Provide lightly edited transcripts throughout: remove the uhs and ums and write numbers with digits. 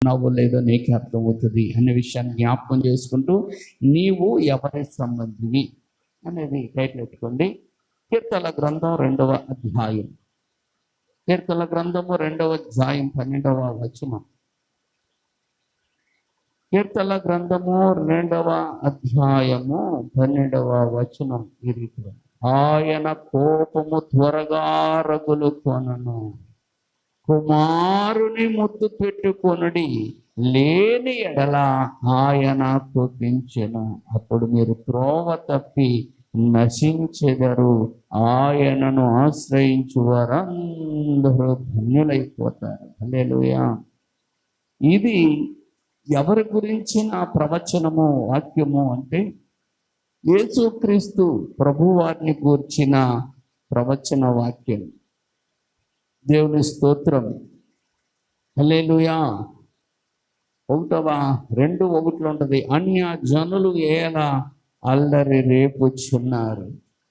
ఉన్నావో లేదో నీకే అర్థమవుతుంది అనే విషయాన్ని జ్ఞాపకం చేసుకుంటూ, నీవు ఎవరి సంబంధివి అనేది టైటిల్ పెట్టుకోండి. కీర్తనల గ్రంథం 2వ అధ్యాయం, కీర్తనల గ్రంథము 2వ అధ్యాయం 12వ వచనం. కీర్తనల గ్రంథము 2వ అధ్యాయము 12వ వచనం ఈ రీతిలో: ఆయన కోపము త్వరగా రగులుకొనును, కుమారుని ముద్దు పెట్టుకొనుడి, లేని ఎడల ఆయన కోపించెను, అప్పుడు మీరు త్రోవ తప్పి నశించెదరు, ఆయనను ఆశ్రయించు వారందరూ ధన్యులైపోతారు. హల్లెలూయా. ఇది ఎవరి గురించిన ప్రవచనము, వాక్యము అంటే యేసుక్రీస్తు ప్రభువారిని గూర్చిన ప్రవచన వాక్యం. దేవుని స్తోత్రం. హల్లెలూయా. 1:2 ఉంటుంది: అన్య జనులు ఏలా అల్లరి రేపుచున్నారు,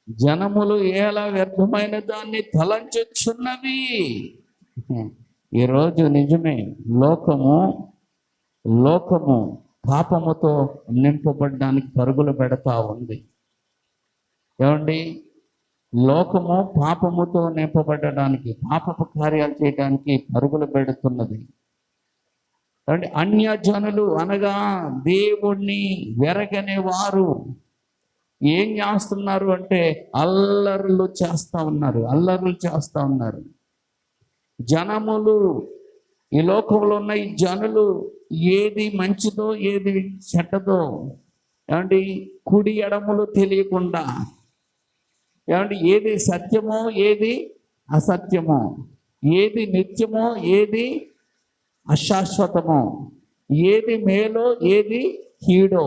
జనములు ఏలా వ్యర్థమైన దాన్ని తలంచుచున్నవి. ఈరోజు నిజమే, లోకము పాపముతో నింపబడడానికి పరుగులు పెడతా ఉంది. ఏమండి, లోకము పాపముతో నింపబడడానికి, పాపపు కార్యాలు చేయడానికి పరుగులు పెడుతున్నది. అంటే అన్యజనులు అనగా దేవుణ్ణి వెరగని వారు ఏం చేస్తున్నారు అంటే అల్లర్లు చేస్తూ ఉన్నారు. జనములు, ఈ లోకంలో ఉన్న ఈ జనులు ఏది మంచిదో ఏది చెడ్డదో, ఏమండి, కుడి ఎడములు తెలియకుండా, ఏమండి, ఏది సత్యమో ఏది అసత్యమో, ఏది నిత్యమో ఏది అశాశ్వతమో, ఏది మేలో ఏది కీడో,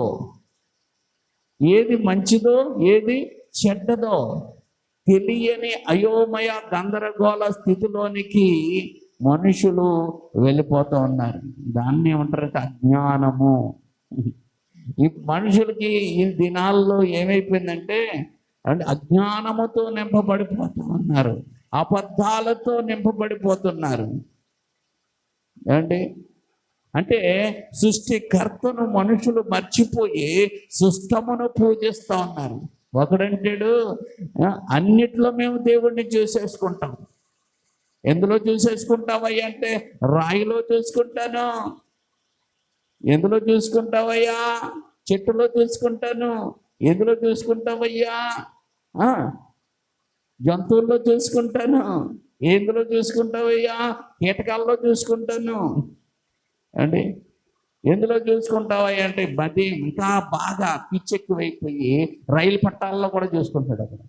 ఏది మంచిదో ఏది చెడ్డదో తెలియని అయోమయ గందరగోళ స్థితిలోనికి మనుషులు వెళ్ళిపోతూ ఉన్నారు. దాన్ని ఏమంటారంటే అజ్ఞానము. ఈ మనుషులకి ఈ దినాల్లో ఏమైపోయిందంటే అజ్ఞానముతో నింపబడిపోతూ ఉన్నారు, అబద్ధాలతో నింపబడిపోతున్నారు. ఏమండి, అంటే సృష్టికర్తను మనుషులు మర్చిపోయి సిస్టమును పూజిస్తూ ఉన్నారు. ఒకడంటాడు, అన్నిట్లో మేము దేవుణ్ణి చూసేసుకుంటాం. ఎందులో చూసేసుకుంటావయ్యా అంటే, రాయిలో చూసుకుంటాను. ఎందులో చూసుకుంటావయ్యా? చెట్టులో చూసుకుంటాను. ఎందులో చూసుకుంటావయ్యా? జంతువుల్లో చూసుకుంటాను. ఎందులో చూసుకుంటావయ్యా? కీటకాల్లో చూసుకుంటాను. అండి, ఎందులో చూసుకుంటావయ్యా అంటే బది ఇంకా బాగా పిచ్చెక్కువైపోయి రైలు పట్టాలలో కూడా చూసుకుంటాడు. అక్కడ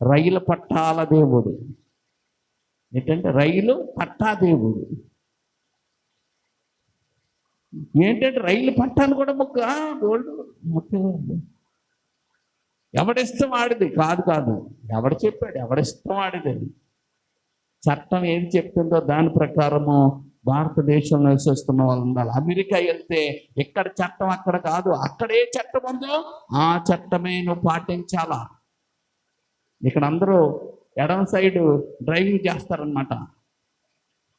రైలు పట్టాల దేవుడు ఏంటంటే రైలు పట్టా దేవుడు. ఏంటంటే రైలు పట్టాలు కూడా ముఖ్యవాళ్ళు. ఎవడిష్టం ఆడిది కాదు. ఎవడు చెప్పాడు? ఎవడిష్టం ఆడిది. చట్టం ఏది చెప్తుందో దాని ప్రకారము భారతదేశంలో నివసిస్తున్న వాళ్ళు ఉండాలి. అమెరికా వెళ్తే ఎక్కడ చట్టం అక్కడ కాదు, అక్కడే చట్టం ఉందో ఆ చట్టమే నువ్వు పాటించాలా. ఇక్కడ అందరూ ఎడమ సైడ్ డ్రైవింగ్ చేస్తారనమాట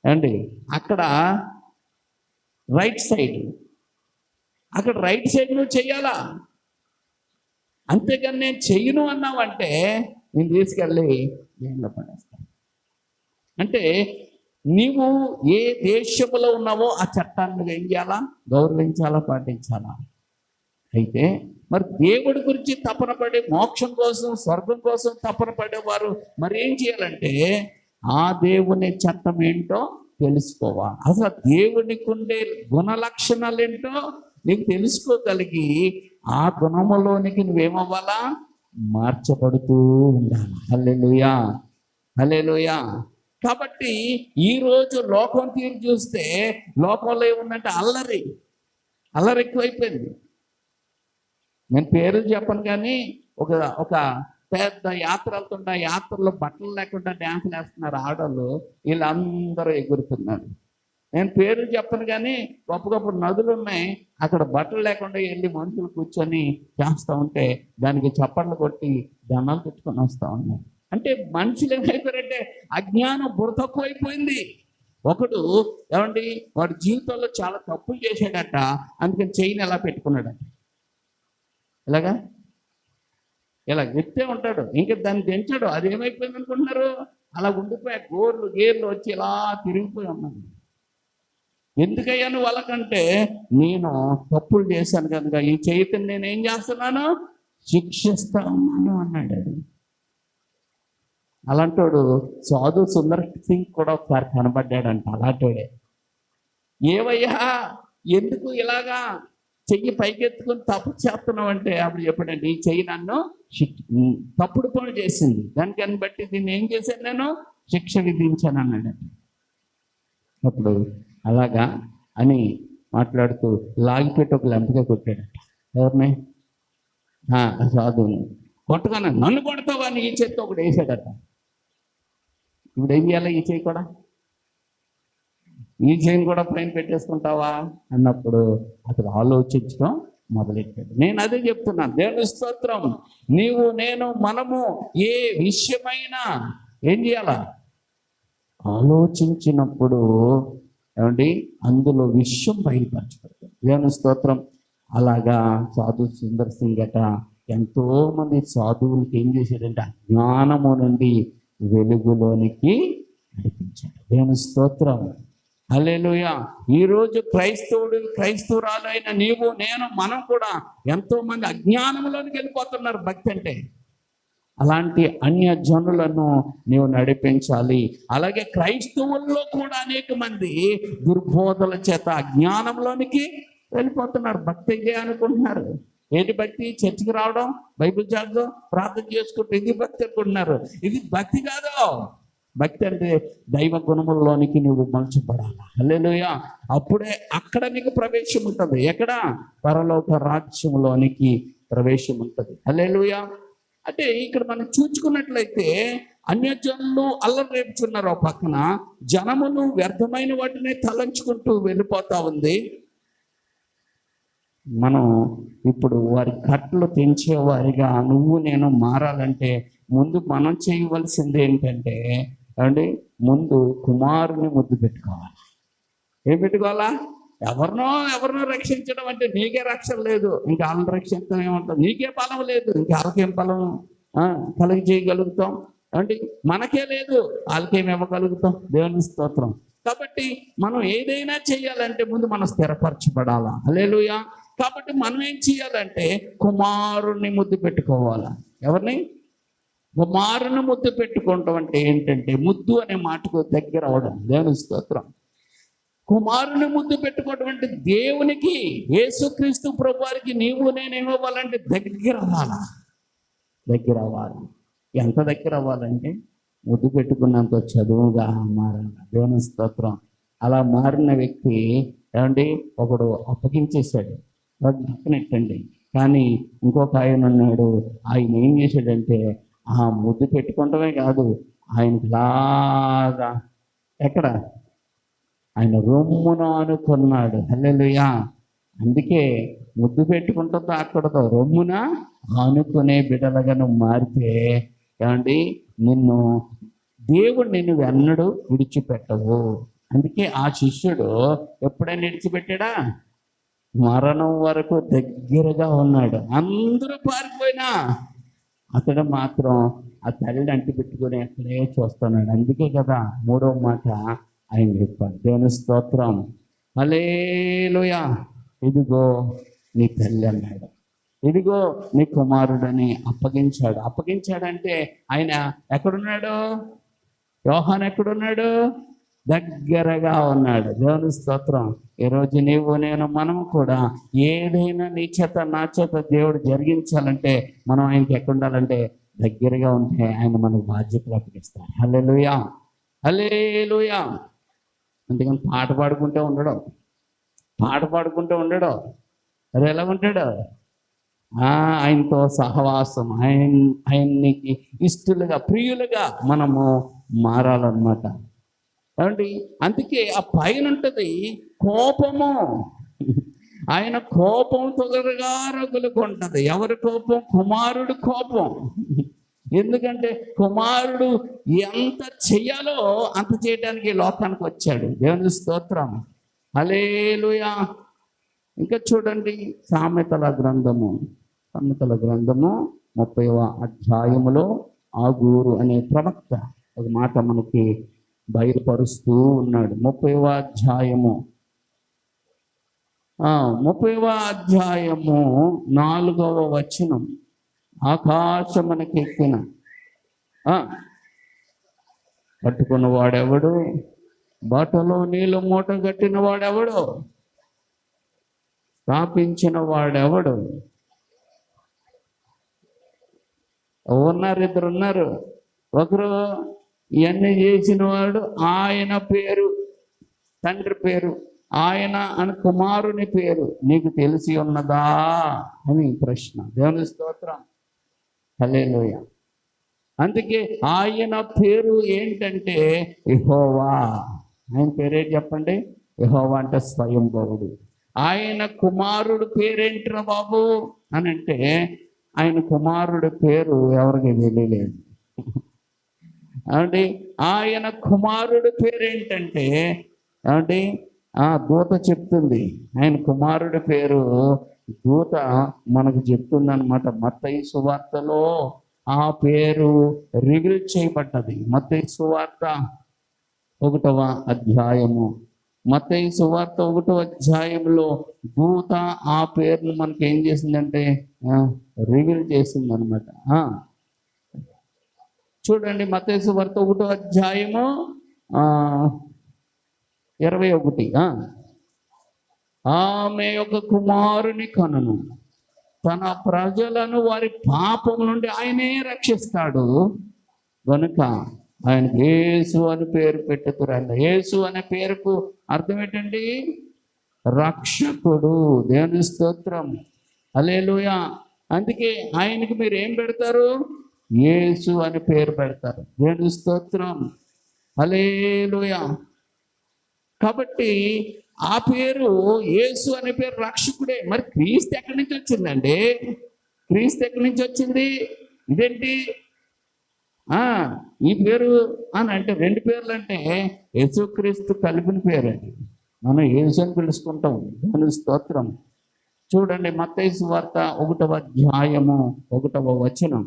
అండి, అక్కడ రైట్ సైడ్ నువ్వు చెయ్యాలా. అంతేగాని నేను చెయ్యను అన్నావంటే నేను తీసుకెళ్ళి జైల్లో పడేస్తాను. అంటే నీవు ఏ దేశంలో ఉన్నావో ఆ చట్టాన్ని ఏం చేయాలా? గౌరవించాలా, పాటించాలా. అయితే మరి దేవుడి గురించి తపన పడి మోక్షం కోసం, స్వర్గం కోసం తపన పడేవారు మరి ఏం చేయాలంటే ఆ దేవుని చట్టం ఏంటో తెలుసుకోవాలి. అసలు దేవునికి ఉండే గుణ లక్షణాలు ఏంటో నీకు తెలుసుకోగలిగి ఆ గుణములోనికి నువ్వేమవ్వాలా? మార్చబడుతూ ఉండాలి. హల్లెలూయా, హల్లెలూయా. కాబట్టి ఈరోజు లోకం తీరు చూస్తే లోకంలో ఏముందంటే అల్లరి ఎక్కువైపోయింది. నేను పేరు చెప్పను కానీ ఒక పెద్ద యాత్ర వెళ్తుంటే ఆ యాత్రలో బట్టలు లేకుండా డ్యాన్సులు వేస్తున్నారు ఆడవాళ్ళు, వీళ్ళందరూ ఎగురుతున్నారు. నేను పేరు చెప్పను కానీ గొప్ప నదులు ఉన్నాయి, అక్కడ బట్టలు లేకుండా వెళ్ళి మనుషులు కూర్చొని చేస్తూ ఉంటే దానికి చప్పట్లు కొట్టి దండాలు పెట్టుకొని వస్తూ ఉన్నారు. అంటే మనుషులు ఏమైపోయారంటే అజ్ఞానం బుర్ర తక్కువైపోయింది. ఒకడు ఏమండి వాడి జీవితంలో చాలా తప్పులు చేశాడట, అందుకని చైన్ ఎలా పెట్టుకున్నాడట, ఇలాగా ఇలా ఎత్తే ఉంటాడు, ఇంకా దాన్ని తెంచాడు, అది ఏమైపోయింది అనుకుంటున్నారు, అలా ఉండిపోయా గోర్లు గేర్లు వచ్చి ఇలా తిరిగిపోయి ఉన్నాను. ఎందుకయ్యా నువ్వు వాళ్ళకంటే, నేను తప్పులు చేశాను కనుక ఈ చేతిని నేను ఏం చేస్తున్నాను, శిక్షిస్తా ఉన్నాను అన్నాడు. అలాంటోడు సాధు సుందర్ సింగ్ కూడా ఒకసారి కనబడ్డాడంట. అలాంటోడే, ఏవయ్యా ఎందుకు ఇలాగా చెయ్యి పైకెత్తుకుని తప్పు చేస్తున్నావు అంటే, అప్పుడు చెప్పాడండి, ఈ చెయ్యి నన్ను తప్పుడు పని చేసింది, దానికని బట్టి దీన్ని ఏం చేశాను, నేను శిక్ష విధించాను అన్నాడు. అప్పుడు అలాగా అని మాట్లాడుతూ లాగిపెట్టి ఒక లెంపగా కొట్టాడట. ఎవరిని? సాధువుని. కొట్టగానే నన్ను కొడతావా అని ఈ చేత్తో ఒకటి వేసాడట. ఇప్పుడు ఏం చేయాలి, ఈ చేయి కూడా, ఈ చేయిని కూడా పైన పెట్టేసుకుంటావా అన్నప్పుడు అతడు ఆలోచించడం మొదలెట్టాడు. నేను అదే చెప్తున్నాను, దేవుని స్తోత్రం. నీవు నేను మనము ఏ విషయమైనా ఏం చేయాలా, ఆలోచించినప్పుడు ఏమండి అందులో విషయం బయలుపరచబడుతుంది. దేవుని స్తోత్రం. అలాగా సాధు సుందర్ సింగ్ అట ఎంతో మంది సాధువులకి ఏం చేశాడంటే అజ్ఞానము నుండి వెలుగులోనికి నడిపించాడు. దేవుని స్తోత్రం. హల్లెలూయా. ఈరోజు క్రైస్తవురాలు అయిన నీవు నేను మనం కూడా ఎంతో మంది అజ్ఞానంలోనికి వెళ్ళిపోతున్నారు భక్తి అంటే. అలాంటి అన్య జనులను నీవు నడిపించాలి. అలాగే క్రైస్తవుల్లో కూడా అనేక మంది దుర్బోధల చేత అజ్ఞానంలోనికి వెళ్ళిపోతున్నారు. భక్తి ఇదే అనుకుంటున్నారు. ఏంటి భక్తి? చర్చికి రావడం, బైబిల్ చదవడం, ప్రార్థన చేసుకుంటూ ఇది భక్తి అనుకుంటున్నారు. ఇది భక్తి కాదు. భక్తి అంటే దైవ గుణముల్లోనికి నువ్వు మలచబడాలి. హల్లెలూయా. అప్పుడే అక్కడ నీకు ప్రవేశం ఉంటుంది. ఎక్కడ? పరలోక రాజ్యంలోనికి ప్రవేశం ఉంటుంది. హల్లెలూయా. అంటే ఇక్కడ మనం చూసుకున్నట్లయితే అన్యజనులు అల్లరి రేపుచున్నారు, ఒక పక్కన జనములు వ్యర్థమైన వాటిని తలంచుకుంటూ వెళ్ళిపోతా ఉంది. మనం ఇప్పుడు వారి కట్లు తెంచేవారిగా నువ్వు నేను మారాలంటే ముందు మనం చేయవలసింది ఏంటంటే అండి, ముందు కుమారుని ముద్దు పెట్టుకోవాలి. ఏం పెట్టుకోవాలా? ఎవరినో రక్షించడం అంటే నీకే రక్షణ లేదు, ఇంకా వాళ్ళని రక్షించడం ఏమంటాం, నీకే బలం లేదు, ఇంకా వాళ్ళకేం బలం కలిగి చేయగలుగుతాం అంటే మనకే లేదు, వాళ్ళకేం ఇవ్వగలుగుతాం. దేవుని స్తోత్రం. కాబట్టి మనం ఏదైనా చేయాలంటే ముందు మనం స్థిరపరచబడాలా. హల్లెలూయా. కాబట్టి మనం ఏం చేయాలంటే కుమారుణ్ణి ముద్దు పెట్టుకోవాలా. ఎవరిని? కుమారుని ముద్దు పెట్టుకోవటం అంటే ఏంటంటే ముద్దు అనే మాటకు దగ్గర అవడం. దేవుని స్తోత్రం. కుమారుని ముద్దు పెట్టుకోవటం అంటే దేవునికి, యేసుక్రీస్తు ప్రభువారికి నీవు నేనేమవ్వాలంటే దగ్గర అవ్వాలా. దగ్గర అవ్వాలి. ఎంత దగ్గర అవ్వాలంటే ముద్దు పెట్టుకున్నంత చదువుగా మారాలి. దేవుని స్తోత్రం. అలా మారిన వ్యక్తి ఏమండి ఒకడు అప్పగించేశాడు, వాడు పక్కనెట్టండి. కానీ ఇంకొక ఆయన ఉన్నాడు, ఆయన ఏం చేశాడంటే ఆ ముద్దు పెట్టుకోవటమే కాదు, ఆయనకి లాగా ఎక్కడ ఆయన రొమ్మున అనుకున్నాడు. హల్లెలూయా. అందుకే ముద్దు పెట్టుకుంటుందో అక్కడతో రొమ్మున ఆనుకునే బిడ్డలుగా నువ్వు మారితే ఏమండి దేవుడు నిన్ను వెన్నడు విడిచిపెట్టవు. అందుకే ఆ శిష్యుడు ఎప్పుడైనా విడిచిపెట్టాడా? మరణం వరకు దగ్గరగా ఉన్నాడు. అందరూ పారిపోయినా అతడు మాత్రం ఆ తల్లిని అంటి పెట్టుకుని అక్కడే చూస్తున్నాడు. అందుకే కదా మూడవ మాట ఆయన చెప్పాడు. దేవుని స్తోత్రం. హల్లెలూయా. ఇదిగో నీ తల్లి అన్నాడు, ఇదిగో నీ కుమారుడని అప్పగించాడు. అప్పగించాడంటే ఆయన ఎక్కడున్నాడు? యోహాను ఎక్కడున్నాడు? దగ్గరగా ఉన్నాడు. దేవుని స్తోత్రం. ఈరోజు నీవు నేను మనం కూడా ఏదైనా నీ చేత నా చేత దేవుడు జరిగించాలంటే మనం ఆయనకి ఎక్కడ ఉండాలంటే దగ్గరగా ఉంటే ఆయన మనకు బాధ్యతలు అప్పగిస్తాడు. హల్లెలూయా. హల్లెలూయా. అందుకని పాట పాడుకుంటూ ఉండడం అది ఎలా ఉంటాడు? ఆయనతో సహవాసం, ఆయనకి ఇష్టలుగా ప్రియులుగా మనము మారాలన్నమాట. ఏమండి అందుకే ఆ పైన ఉంటుంది కోపము. ఆయన కోపం తొందరగా రగులుకుంటుంది. ఎవరి కోపం? కుమారుడు కోపం. ఎందుకంటే కుమారుడు ఎంత చెయ్యాలో అంత చేయడానికి లోకానికి వచ్చాడు. దేవుని స్తోత్రం, హల్లెలూయా. ఇంకా చూడండి, సామెతల గ్రంథము 30వ అధ్యాయములో ఆగూరు అనే ప్రవక్త ఒక మాట మనకి బయలుపరుస్తూ ఉన్నాడు. 30వ అధ్యాయము 4వ వచనం. ఆకాశమునకెక్కిన పట్టుకున్న వాడెవడు, బట్టలో నీళ్ళు మూట కట్టిన వాడెవడు, స్థాపించిన వాడెవడు? ఇద్దరు ఉన్నారు. ఒకరు ఇవన్నీ చేసిన వాడు, ఆయన పేరు, తండ్రి పేరు, ఆయన అని కుమారుని పేరు నీకు తెలిసి ఉన్నదా అని ప్రశ్న. దేవుని స్తోత్రం, హల్లెలూయా. అందుకే ఆయన పేరు ఏంటంటే యెహోవా. ఆయన పేరేంటి చెప్పండి? యెహోవా అంటే స్వయంభవుడు. ఆయన కుమారుడు పేరేంటిరా బాబు అని అంటే, ఆయన కుమారుడి పేరు ఎవరికి తెలియలేదు. అంటే ఆయన కుమారుడి పేరేంటంటే, అంటే దూత చెప్తుంది. ఆయన కుమారుడి పేరు దూత మనకు చెప్తుంది అనమాట. మత్తయి సువార్తలో ఆ పేరు రివీల్ చేయబడ్డది. మత్తయి సువార్త 1వ అధ్యాయము, మత్తయి సువార్త 1వ అధ్యాయంలో దూత ఆ పేరును మనకి ఏం చేసిందంటే రివీల్ చేసింది అనమాట. చూడండి, మత్తయి సువార్త 1వ అధ్యాయము 21. ఆమె యొక్క కుమారుని కనును, తన ప్రజలను వారి పాపం నుండి ఆయనే రక్షిస్తాడు కనుక ఆయనకు యేసు అని పేరు పెట్టుకురండి. యేసు అనే పేరుకు అర్థం ఏంటండి? రక్షకుడు. దేవుని స్తోత్రం, హల్లెలూయా. అందుకే ఆయనకి మీరు ఏం పెడతారు? యేసు అని పేరు పెడతారు. దేవుని స్తోత్రం, హల్లెలూయా. కాబట్టి ఆ పేరు యేసు అనే పేరు రక్షకుడే. మరి క్రీస్తు ఎక్కడి నుంచి వచ్చిందండి? క్రీస్తు ఎక్కడి నుంచి వచ్చింది? ఇదేంటి ఈ పేరు అని అంటే, 2 పేర్లు అంటే యేసుక్రీస్తు కలిపిన పేరు అండి. మనం యేసు అని పిలుచుకుంటాం. దాని స్తోత్రం. చూడండి, మత్తయి సువార్త 1వ అధ్యాయము 1వ వచనం.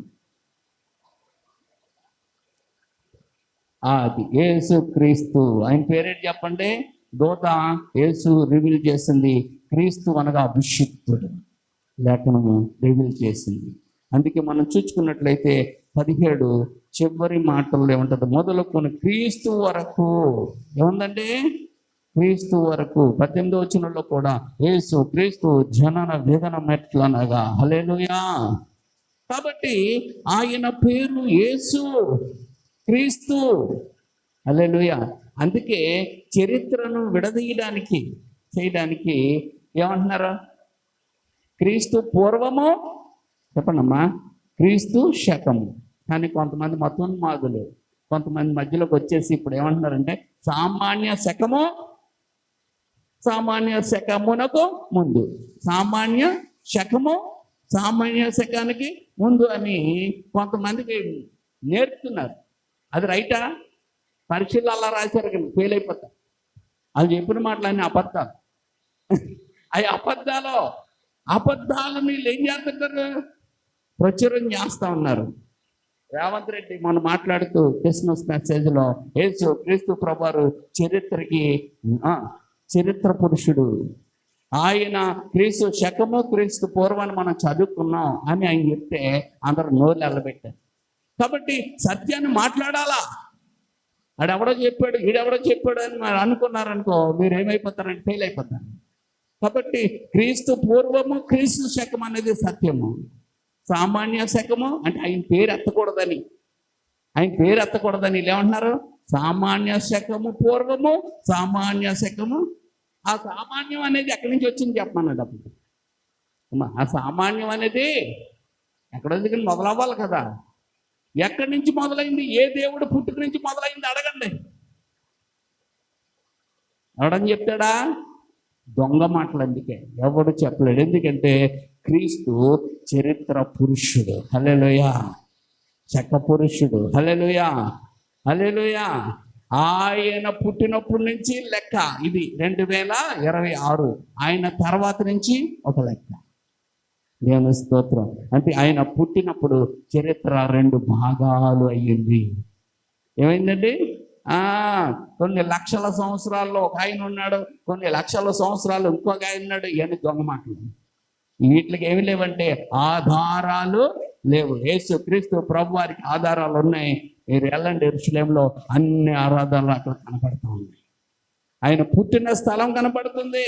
అది యేసుక్రీస్తు. ఆయన పేరేంటి చెప్పండి? దూత యేసు రివీల్ చేసింది. క్రీస్తు అనగా అభిషిక్తుడు లేఖనము రివీల్ చేసింది. అందుకే మనం చూసుకున్నట్లయితే 17 చివరి మాటల్లో ఏముంటుంది? మొదలుకొని క్రీస్తు వరకు ఏముందండి? క్రీస్తు వరకు. 18వ వచనంలో కూడా యేసు క్రీస్తు జనన వేదన మెట్లనగా. హల్లెలూయా. కాబట్టి ఆయన పేరు యేసు క్రీస్తు. హల్లెలూయా. అందుకే చరిత్రను చేయడానికి ఏమంటున్నారు? క్రీస్తు పూర్వము చెప్పండమ్మా, క్రీస్తు శకము. కానీ కొంతమంది మతోన్మాదులు కొంతమంది మధ్యలోకి వచ్చేసి ఇప్పుడు ఏమంటున్నారంటే సామాన్య శకమునకు ముందు, సామాన్య శకానికి ముందు అని కొంతమందికి నేర్పుతున్నారు. అది రైటా? పరీక్షలు అలా రాశారు కానీ ఫెయిల్ అయిపోతారు. వాళ్ళు చెప్పిన మాటలన్నీ అబద్ధాలు. అవి అబద్ధాలను వీళ్ళు ఏం చేస్తుంటారు? ప్రచురం చేస్తూ ఉన్నారు. రేవంత్ రెడ్డి మనం మాట్లాడుతూ క్రిస్మస్ మెసేజ్లో యేసు క్రీస్తు ప్రభువారు చరిత్ర పురుషుడు, ఆయన క్రీస్తు శకము క్రీస్తు పూర్వాన్ని మనం చదువుకున్నాం అని ఆయన చెప్తే అందరూ నోరు ఎల్లబెట్టారు. కాబట్టి సత్యాన్ని మాట్లాడాలా. ఆడెవడో చెప్పాడు, ఈడెవడో చెప్పాడు అని మీరు అనుకున్నారనుకో, మీరు ఏమైపోతారంటే ఫెయిల్ అయిపోతారు. కాబట్టి క్రీస్తు పూర్వము క్రీస్తు శకం అనేది సత్యము. సామాన్య శకము అంటే ఆయన పేరు ఎత్తకూడదని వీళ్ళు ఏమంటున్నారు? సామాన్య శకము పూర్వము, సామాన్య శకము. ఆ సామాన్యం అనేది ఎక్కడి నుంచి వచ్చింది చెప్పమన్నాడు. అప్పుడు ఆ సామాన్యం అనేది ఎక్కడ దగ్గర మొదలవ్వాలి కదా. ఎక్కడి నుంచి మొదలైంది? ఏ దేవుడు పుట్టుక నుంచి మొదలైంది అడగండి. ఎవడని చెప్తాడా? దొంగ మాటలు. అందుకే ఎవడు చెప్పలేడు. ఎందుకంటే క్రీస్తు చరిత్ర పురుషుడు. హల్లెలూయా. చెక్క పురుషుడు. హల్లెలూయా, హల్లెలూయా. ఆయన పుట్టినప్పటి నుంచి లెక్క ఇది 2026. ఆయన తర్వాత నుంచి ఒక లెక్క. దేవుని స్తోత్రం. అంటే ఆయన పుట్టినప్పుడు చరిత్ర 2 భాగాలు అయ్యింది. ఏమైందండి? కొన్ని లక్షల సంవత్సరాల్లో ఒక ఆయన ఉన్నాడు, కొన్ని లక్షల సంవత్సరాలు ఇంకొక ఆయన ఉన్నాడు. ఇవన్నీ దొంగ మాటలు. వీటికి ఏమి లేవంటే ఆధారాలు లేవు. యేసు క్రీస్తు ప్రభు వారికి ఆధారాలు ఉన్నాయి. మీరు వెళ్ళండి, యెరూషలేములో అన్ని ఆరాధనలు అక్కడ కనపడతా ఉన్నాయి. ఆయన పుట్టిన స్థలం కనపడుతుంది,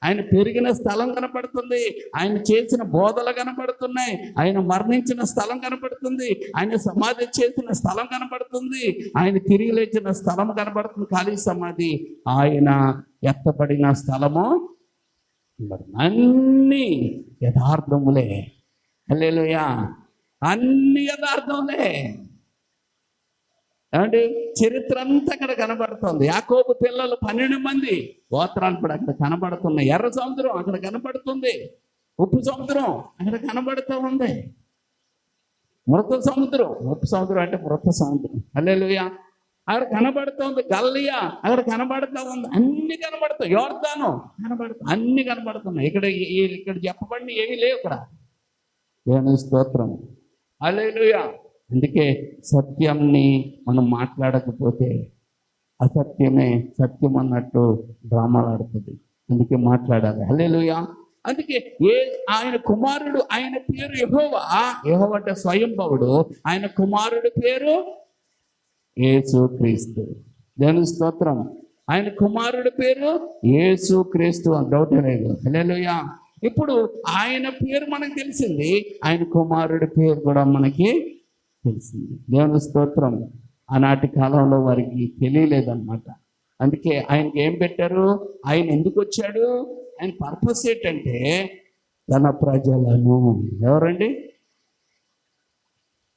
ఆయన పెరిగిన స్థలం కనపడుతుంది, ఆయన చేసిన బోధలు కనపడుతున్నాయి, ఆయన మరణించిన స్థలం కనపడుతుంది, ఆయన సమాధి చేసిన స్థలం కనపడుతుంది, ఆయన తిరిగి లేచిన స్థలం కనపడుతుంది, ఖాళీ సమాధి. ఆయన ఎత్తపడిన స్థలము అన్ని యథార్థములే. హల్లెలూయా, అన్ని యథార్థములే. ఏమంటే చరిత్ర అంతా అక్కడ కనబడుతుంది. యాకోబు పిల్లలు 12 మంది గోత్రాలు కూడా అక్కడ కనబడుతున్నాయి. ఎర్ర సముద్రం అక్కడ కనబడుతుంది, ఉప్పు సముద్రం అక్కడ కనబడుతూ ఉంది, మృత సముద్రం, ఉప్పు సముద్రం అంటే మృత సముద్రం. హల్లెలూయా, అక్కడ కనబడుతుంది. గల్లియా అక్కడ కనబడుతూ ఉంది, అన్ని కనబడుతాయి. యోర్దాను కనబడుతుంది, అన్ని కనబడుతున్నాయి. ఇక్కడ చెప్పబడి ఏమీ లేవు ఇక్కడ. దేవుని స్తోత్రం, హల్లెలూయా. అందుకే సత్యంని మనం మాట్లాడకపోతే అసత్యమే సత్యం అన్నట్టు డ్రామాలు ఆడుతుంది. అందుకే మాట్లాడాలి. హల్లెలూయా. అందుకే ఆయన కుమారుడు, ఆయన పేరు యెహోవా. యెహోవా అంటే స్వయంభవుడు. ఆయన కుమారుడు పేరు యేసు క్రీస్తు. దేవుని స్తోత్రం. ఆయన కుమారుడి పేరు యేసు క్రీస్తు అని డౌట్ లేదు. హల్లెలూయా. ఇప్పుడు ఆయన పేరు మనకు తెలిసింది, ఆయన కుమారుడి పేరు కూడా మనకి తెలిసింది. దేవుని స్తోత్రం. ఆనాటి కాలంలో వారికి తెలియలేదన్నమాట. అందుకే ఆయనకి ఏం పెట్టారు? ఆయన ఎందుకు వచ్చాడు? ఆయన పర్పస్ ఏంటంటే తన ప్రజలను, ఎవరండి?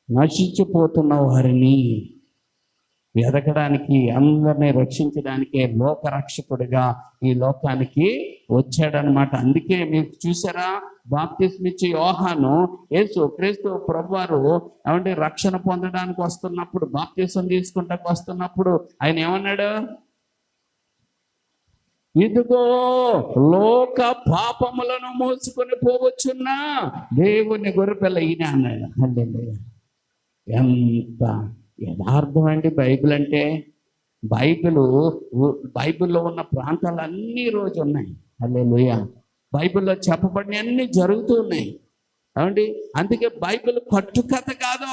నశించిపోతున్న వారిని వెదకడానికి, అందరినీ రక్షించడానికే లోకరక్షకుడిగా ఈ లోకానికి వచ్చాడనమాట. అందుకే మీరు చూసారా, బాప్తిస్మ ఇచ్చే యోహాను యేసు క్రీస్తు ప్రభువారు ఏమంటే రక్షణ పొందడానికి వస్తున్నప్పుడు, బాప్తిస్మం తీసుకుంటానికి వస్తున్నప్పుడు ఆయన ఏమన్నాడు? ఇదిగో లోక పాపములను మోసుకొని పోవచ్చున్న దేవుని గొర్రెపిల్ల ఈయన అన్నాడు. హల్లెలూయా. ఎంత యథార్థం అండి బైబిల్ అంటే. బైబిల్లో ఉన్న ప్రాంతాలు అన్ని రోజు ఉన్నాయి. హల్లెలూయా. బైబిల్లో చెప్పబడిన అన్ని జరుగుతూ ఉన్నాయి. ఏమండి? అందుకే బైబిల్ కట్టుకథ కాదు,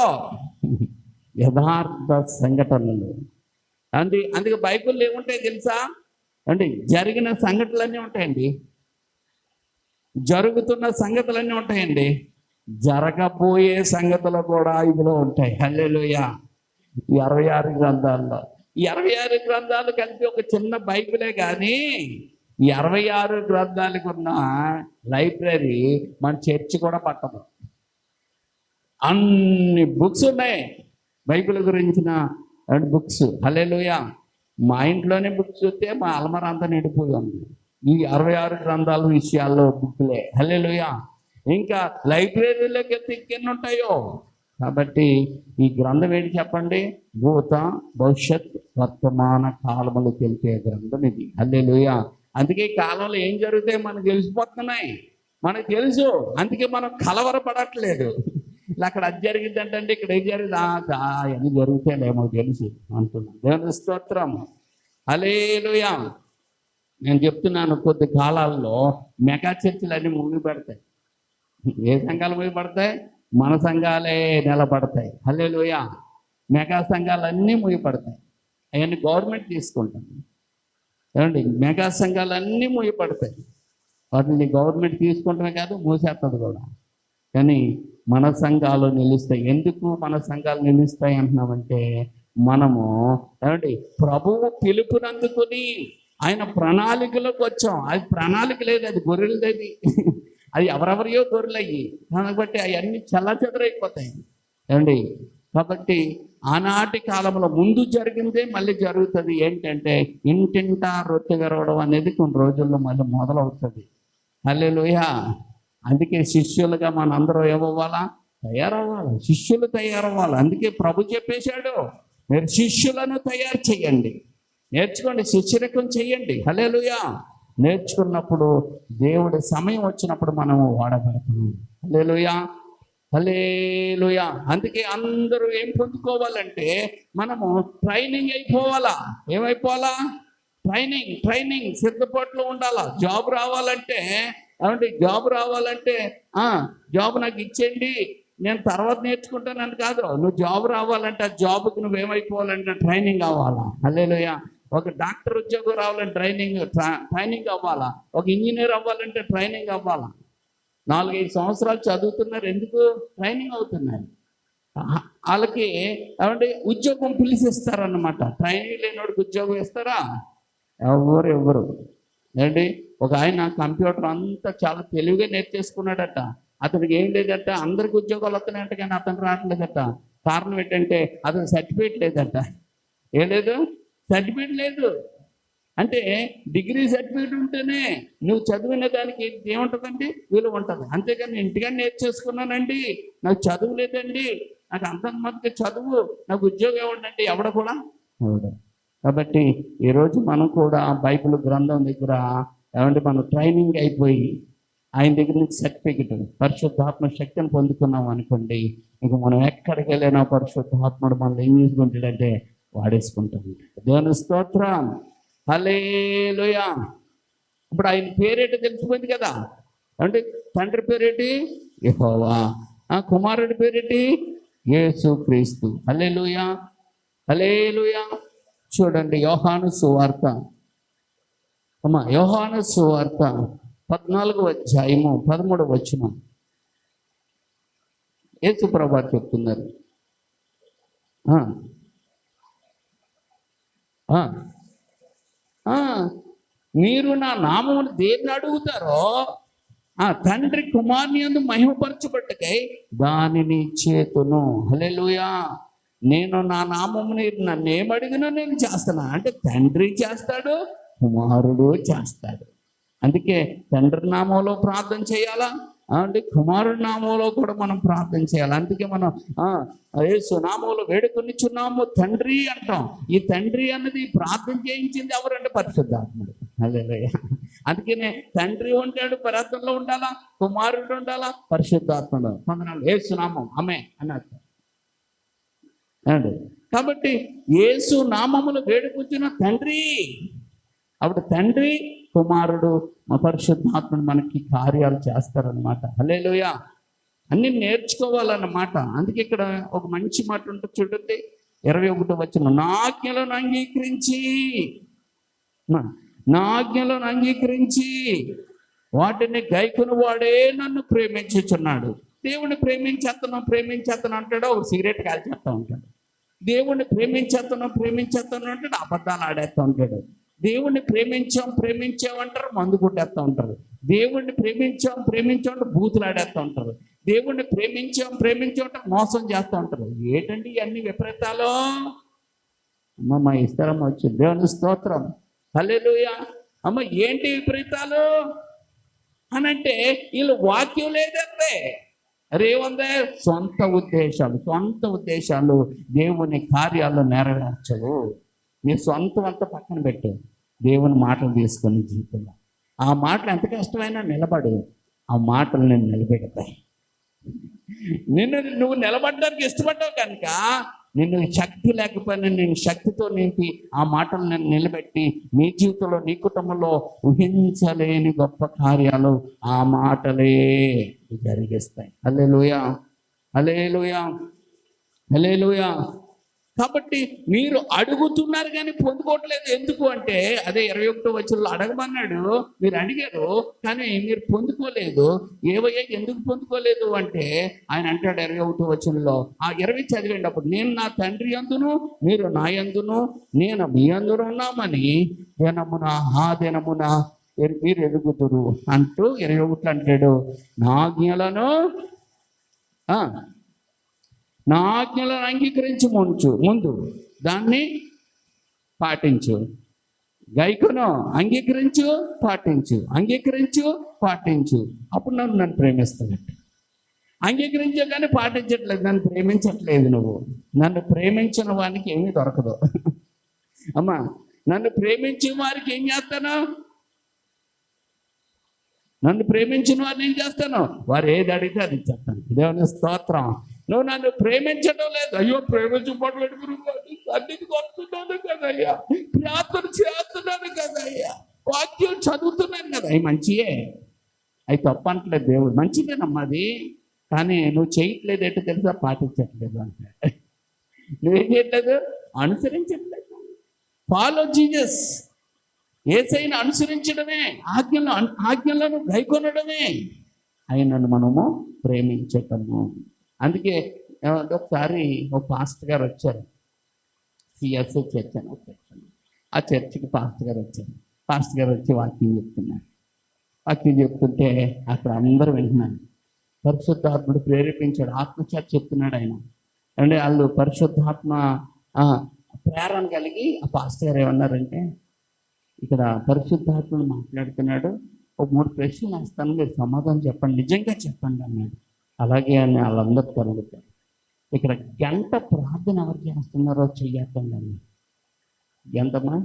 యథార్థ సంఘటనలు. అందుకే బైబిల్లో ఏముంటాయి తెలుసా అండి? జరిగిన సంఘటనలన్నీ ఉంటాయండి, జరుగుతున్న సంగతులన్నీ ఉంటాయండి, జరగబోయే సంగతులు కూడా ఇందులో ఉంటాయి. హల్లెలూయా. ఈ 66 గ్రంథాల్లో, ఈ 66 గ్రంథాలు కలిపి ఒక చిన్న బైబిలే కానీ ఈ 66 గ్రంథాలకు ఉన్న లైబ్రరీ మన చర్చి కూడా పట్టదు. అన్ని బుక్స్ ఉన్నాయి బైబిల్ గురించిన బుక్స్. హల్లెలూయా. మా ఇంట్లోనే బుక్స్ చూస్తే మా అల్మర అంతా నిండిపోయి ఉంది ఈ 66 గ్రంథాల విషయాల్లో బుక్లే. హల్లెలూయా. ఇంకా లైబ్రరీలోకి వెళ్తే ఇంకెన్ని ఉంటాయో. కాబట్టి ఈ గ్రంథం ఏంటి చెప్పండి? భూత భవిష్యత్ వర్తమాన కాలములు తెలిపే గ్రంథం ఇది. హల్లెలూయా. అందుకే ఈ కాలంలో ఏం జరుగుతాయి మనకు తెలిసిపోతున్నాయి, మనకు తెలుసు. అందుకే మనం కలవరపడట్లేదు. అక్కడ అది జరిగిందంటే ఇక్కడ ఏం జరిగింది, అన్ని జరుగుతాయేమో తెలుసు అంటున్నాం. దేవుని స్తోత్రం, హల్లెలూయా. నేను చెప్తున్నాను, కొద్ది కాలాల్లో మెగా చర్చిలు అన్ని ముగి పెడతాయి. ఏ సంఘాలు ముగి పడతాయి? మన సంఘాలే నిలబడతాయి. హల్లెలూయా. మెగా సంఘాలన్నీ ముగిపడతాయి. అవన్నీ గవర్నమెంట్ తీసుకుంటుంది. ఏమండి? మెగా సంఘాలన్నీ ముగిపడతాయి. వాటిని గవర్నమెంట్ తీసుకుంటమే కాదు, మూసేస్తుంది కూడా. కానీ మన సంఘాలు నిలుస్తాయి. ఎందుకు మన సంఘాలు నిలుస్తాయి అంటున్నామంటే, మనము ఏమండి ప్రభువు పిలుపునందుకుని ఆయన ప్రణాళికలోకి వచ్చాం. అది ప్రణాళిక లేదు, అది గొర్రెలది. అది ఎవరెవరియో గొర్రెలయ్యి కాబట్టి అవన్నీ చల్లచెదరైపోతాయి. ఏమండి? కాబట్టి ఆనాటి కాలంలో ముందు జరిగిందే మళ్ళీ జరుగుతుంది. ఏంటంటే ఇంటింటా రొట్టె గరవడం అనేది కొన్ని రోజుల్లో మళ్ళీ మొదలవుతుంది. హల్లెలూయా. అందుకే శిష్యులుగా మనందరం ఏమవ్వాలా? తయారవ్వాలి, శిష్యులు తయారవ్వాలి. అందుకే ప్రభు చెప్పేశాడు, మీరు శిష్యులను తయారు చేయండి, నేర్చుకోండి, శిష్యరకం చేయండి. హల్లెలూయా. నేర్చుకున్నప్పుడు దేవుడి సమయం వచ్చినప్పుడు మనము వాడబడతాం. హల్లెలూయా, హల్లెలూయా. అందుకే అందరూ ఏం పొందుకోవాలంటే మనము ట్రైనింగ్ అయిపోవాలా. ఏమైపోవాలా? ట్రైనింగ్ సిద్ధపాటులో ఉండాలా. జాబ్ రావాలంటే జాబ్ రావాలంటే జాబ్ నాకు ఇచ్చేయండి, నేను తర్వాత నేర్చుకుంటానని కాదు. నువ్వు జాబ్ రావాలంటే ఆ జాబ్కి నువ్వేమైపోవాలంటే ట్రైనింగ్ అవ్వాలా. హల్లెలూయా. ఒక డాక్టర్ ఉద్యోగం రావాలంటే ట్రైనింగ్ అవ్వాలా. ఒక ఇంజనీర్ అవ్వాలంటే ట్రైనింగ్ అవ్వాలా. 4-5 సంవత్సరాలు చదువుతున్నారు, ఎందుకు? ట్రైనింగ్ అవుతున్నారు. వాళ్ళకి ఉద్యోగం పిలిచిస్తారన్నమాట. ట్రైనింగ్ లేనివాడికి ఉద్యోగం ఇస్తారా? ఎవరు ఒక ఆయన కంప్యూటర్ అంతా చాలా తెలివిగా నేర్చేసుకున్నాడట. అతనికి ఏం లేదట, అందరికి ఉద్యోగాలు వస్తున్నాయంట, కానీ అతను రావట్లేదట. కారణం ఏంటంటే అతనికి సర్టిఫికేట్ లేదట. ఏం లేదు? సర్టిఫికేట్ లేదు. అంటే డిగ్రీ సర్టిఫికేట్ ఉంటేనే నువ్వు చదివిన దానికి ఏముంటుందండి? విలువ ఉంటుంది. అంతేగాని ఇంటిగా నేర్చేసుకున్నానండి, నాకు చదువు లేదండి, నాకు అంతమందికి చదువు, నాకు ఉద్యోగం ఏముందండి, ఎవడ కూడా ఎవడు. కాబట్టి ఈరోజు మనం కూడా బైబిల్ గ్రంథం దగ్గర మనం ట్రైనింగ్ అయిపోయి ఆయన దగ్గర నుంచి సర్టిఫికెట్, పరిశుద్ధాత్మ శక్తిని పొందుకున్నాం అనుకోండి, ఇంక మనం ఎక్కడికి వెళ్ళినా పరిశుద్ధాత్ముడు మనల్ని ఏం చేసుకుంటాడంటే వాడేసుకుంటాం. దేవుని స్తోత్రం. హల్లెలూయా. ఇప్పుడు ఆయన పేరేంటి తెలిసిపోయింది కదా. తండ్రి పేరేంటి? యెహోవా. కుమారుడి పేరేంటి? యేసుక్రీస్తు. హల్లెలూయా, హల్లెలూయా. చూడండి యోహాను సువార్త, యోహాను సువార్త 14వ అధ్యాయము 13వ వచనం. యేసు ప్రభువు చెప్తున్నారు, మీరు నా నామమును దేన్ని అడుగుతారో తండ్రి కుమారుని యందు మహిమపరచబట్టుకై దానిని చేతును. హల్లెలూయా. నేను నా నామముని నన్ను ఏమడిగినా నేను చేస్తాను అంటే తండ్రి చేస్తాడు, కుమారుడు చేస్తాడు. అందుకే తండ్రి నామంలో ప్రార్థన చేయాలా, కుమారుడి నామంలో కూడా మనం ప్రార్థన చేయాలి. అందుకే మనం యేసు నామంలో వేడుకొనిచున్నాము తండ్రి అంటాం. ఈ తండ్రి అన్నది ప్రార్థన చేయించింది ఎవరంటే పరిశుద్ధాత్ముడు. హల్లెలూయా. అందుకనే తండ్రి ఉంటాడు, ప్రార్థనలో ఉండాలా, కుమారుడు ఉండాలా, పరిశుద్ధాత్ముడు. కొందరు యేసు నామం ఆమె అన్నారు. కాబట్టి యేసు నామములు వేడుకొచ్చిన తండ్రి, అప్పుడు తండ్రి, కుమారుడు, మా పరిశుద్ధాత్ముడు మనకి కార్యాలు చేస్తారనమాట. హల్లెలూయా. అన్ని నేర్చుకోవాలన్నమాట. అందుకే ఇక్కడ ఒక మంచి మాట ఉంటుంది చూడండి, 21వ వచనం. నా ఆజ్ఞలను అంగీకరించి వాటిని గైకొను వాడే నన్ను ప్రేమించుచున్నాడు. దేవుణ్ణి ప్రేమించేతను అంటాడు, ఒక సిగరెట్ కాల్చేస్తూ ఉంటాడు. దేవుణ్ణి ప్రేమించేతను అంటాడు, అబద్ధాలు ఆడేస్తూ ఉంటాడు. దేవుణ్ణి ప్రేమించాం అంటారు, మందు కొట్టేస్తూ ఉంటారు. దేవుణ్ణి ప్రేమించాం బూతులు ఆడేస్తూ ఉంటారు. దేవుణ్ణి ప్రేమించాం అంటే మోసం చేస్తూ ఉంటారు. ఏంటండి ఇవన్నీ విపరీతాలు? అమ్మ ఇస్తారమ్మ వచ్చింది. దేవుని స్తోత్రం. హల్లెలూయా. అమ్మ ఏంటి విపరీతాలు అనంటే వీళ్ళు వాక్యం లేదంటే రేవందే సొంత ఉద్దేశాలు దేవుని కార్యాలు నెరవేర్చవు. నీ సొంతం అంతా పక్కన పెట్టు, దేవుని మాటలు తీసుకొని జీవితంలో ఆ మాటలు ఎంత కష్టమైనా నిలబడు, ఆ మాటలు నేను నిలబెడతాయి. నువ్వు నిలబడడానికి ఇష్టపడ్డావు కనుక నిన్ను శక్తి లేకపోయినా నేను శక్తితో నింపి ఆ మాటలు నేను నిలబెట్టి నీ జీవితంలో, నీ కుటుంబంలో ఊహించలేని గొప్ప కార్యాలు ఆ మాటలే జరిగిస్తాయి. హల్లెలూయా, హల్లెలూయా, హల్లెలూయా. కాబట్టి మీరు అడుగుతున్నారు కానీ పొందుకోవట్లేదు. ఎందుకు అంటే అదే 21వ వచనంలో అడగమన్నాడు, మీరు అడిగారు కానీ మీరు పొందుకోలేదు. ఏవయ్యా ఎందుకు పొందుకోలేదు అంటే ఆయన అంటాడు 21వ వచనంలో, 20 చదివేయండి. అప్పుడు నేను నా తండ్రి యందును మీరు నా యందును నేను మీ యందును ఉన్నామని దినమున మీరు ఎరుగుదురు అంటూ 21 అంటాడు, నా ఆజ్ఞలను అంగీకరించి ముందు దాన్ని పాటించు. గైకొను అంగీకరించు పాటించు, అప్పుడు నన్ను ప్రేమిస్తున్నట్టు. అంగీకరించే కానీ పాటించట్లేదు. నన్ను ప్రేమించట్లేదు. నువ్వు నన్ను ప్రేమించిన వానికి ఏమీ దొరకదు. అమ్మా, నన్ను ప్రేమించే వారికి ఏం చేస్తాను? నన్ను ప్రేమించిన వారిని ఏం చేస్తాను? వారు ఏది అడిగితే అది ఇచ్చేస్తాను. దేవుని స్తోత్రం. నువ్వు నన్ను ప్రేమించడం లేదు. అయ్యో, ప్రేమించబడలేదు అన్నిటి కొడుతున్నాను కదయ్యా, ప్రార్థన చేస్తున్నాను కదయ్యా, వాక్యం చదువుతున్నాను కదా, అవి మంచియే, అవి తప్పంటలేదు. దేవుడు మంచిదేనమ్మా అది. కానీ నువ్వు చేయట్లేదు ఏంటో తెలుసా? పాటించట్లేదు అంటే. నువ్వేం చేయట్లేదు? అనుసరించట్లేదు. Follow Jesus. యేసయ్యను అనుసరించడమే, ఆజ్ఞలను గైకొనడమే ఆయనను మనము ప్రేమించటము. అందుకే ఒకసారి ఒక పాస్టర్ గారు వచ్చారు. సిఎస్ఐ చర్చ్ అని ఒక చర్చ్. ఆ చర్చికి పాస్టర్ గారు వచ్చారు. పాస్టర్ గారు వచ్చి వాక్యం చెప్తున్నారు. వాక్యం చెప్తుంటే అక్కడ అందరూ వింటున్నారు. పరిశుద్ధాత్ముడు ప్రేరేపించాడు, ఆత్మచేత చెప్తున్నాడు ఆయన. అంటే వాళ్ళు పరిశుద్ధాత్మ ప్రేరణ కలిగి ఆ పాస్టర్ గారు ఏమన్నారంటే, ఇక్కడ పరిశుద్ధాత్ముడు మాట్లాడుతున్నాడు, ఒక 3 ప్రశ్నలు వేస్తాను, మీరు సమాధానం చెప్పండి, నిజంగా చెప్పండి అన్నాడు. అలాగే అని వాళ్ళందరూ కలుగుతారు. ఇక్కడ గంట ప్రార్థన ఎవరు చేస్తున్నారో చెయ్యొద్దండి అన్న. గంటమా?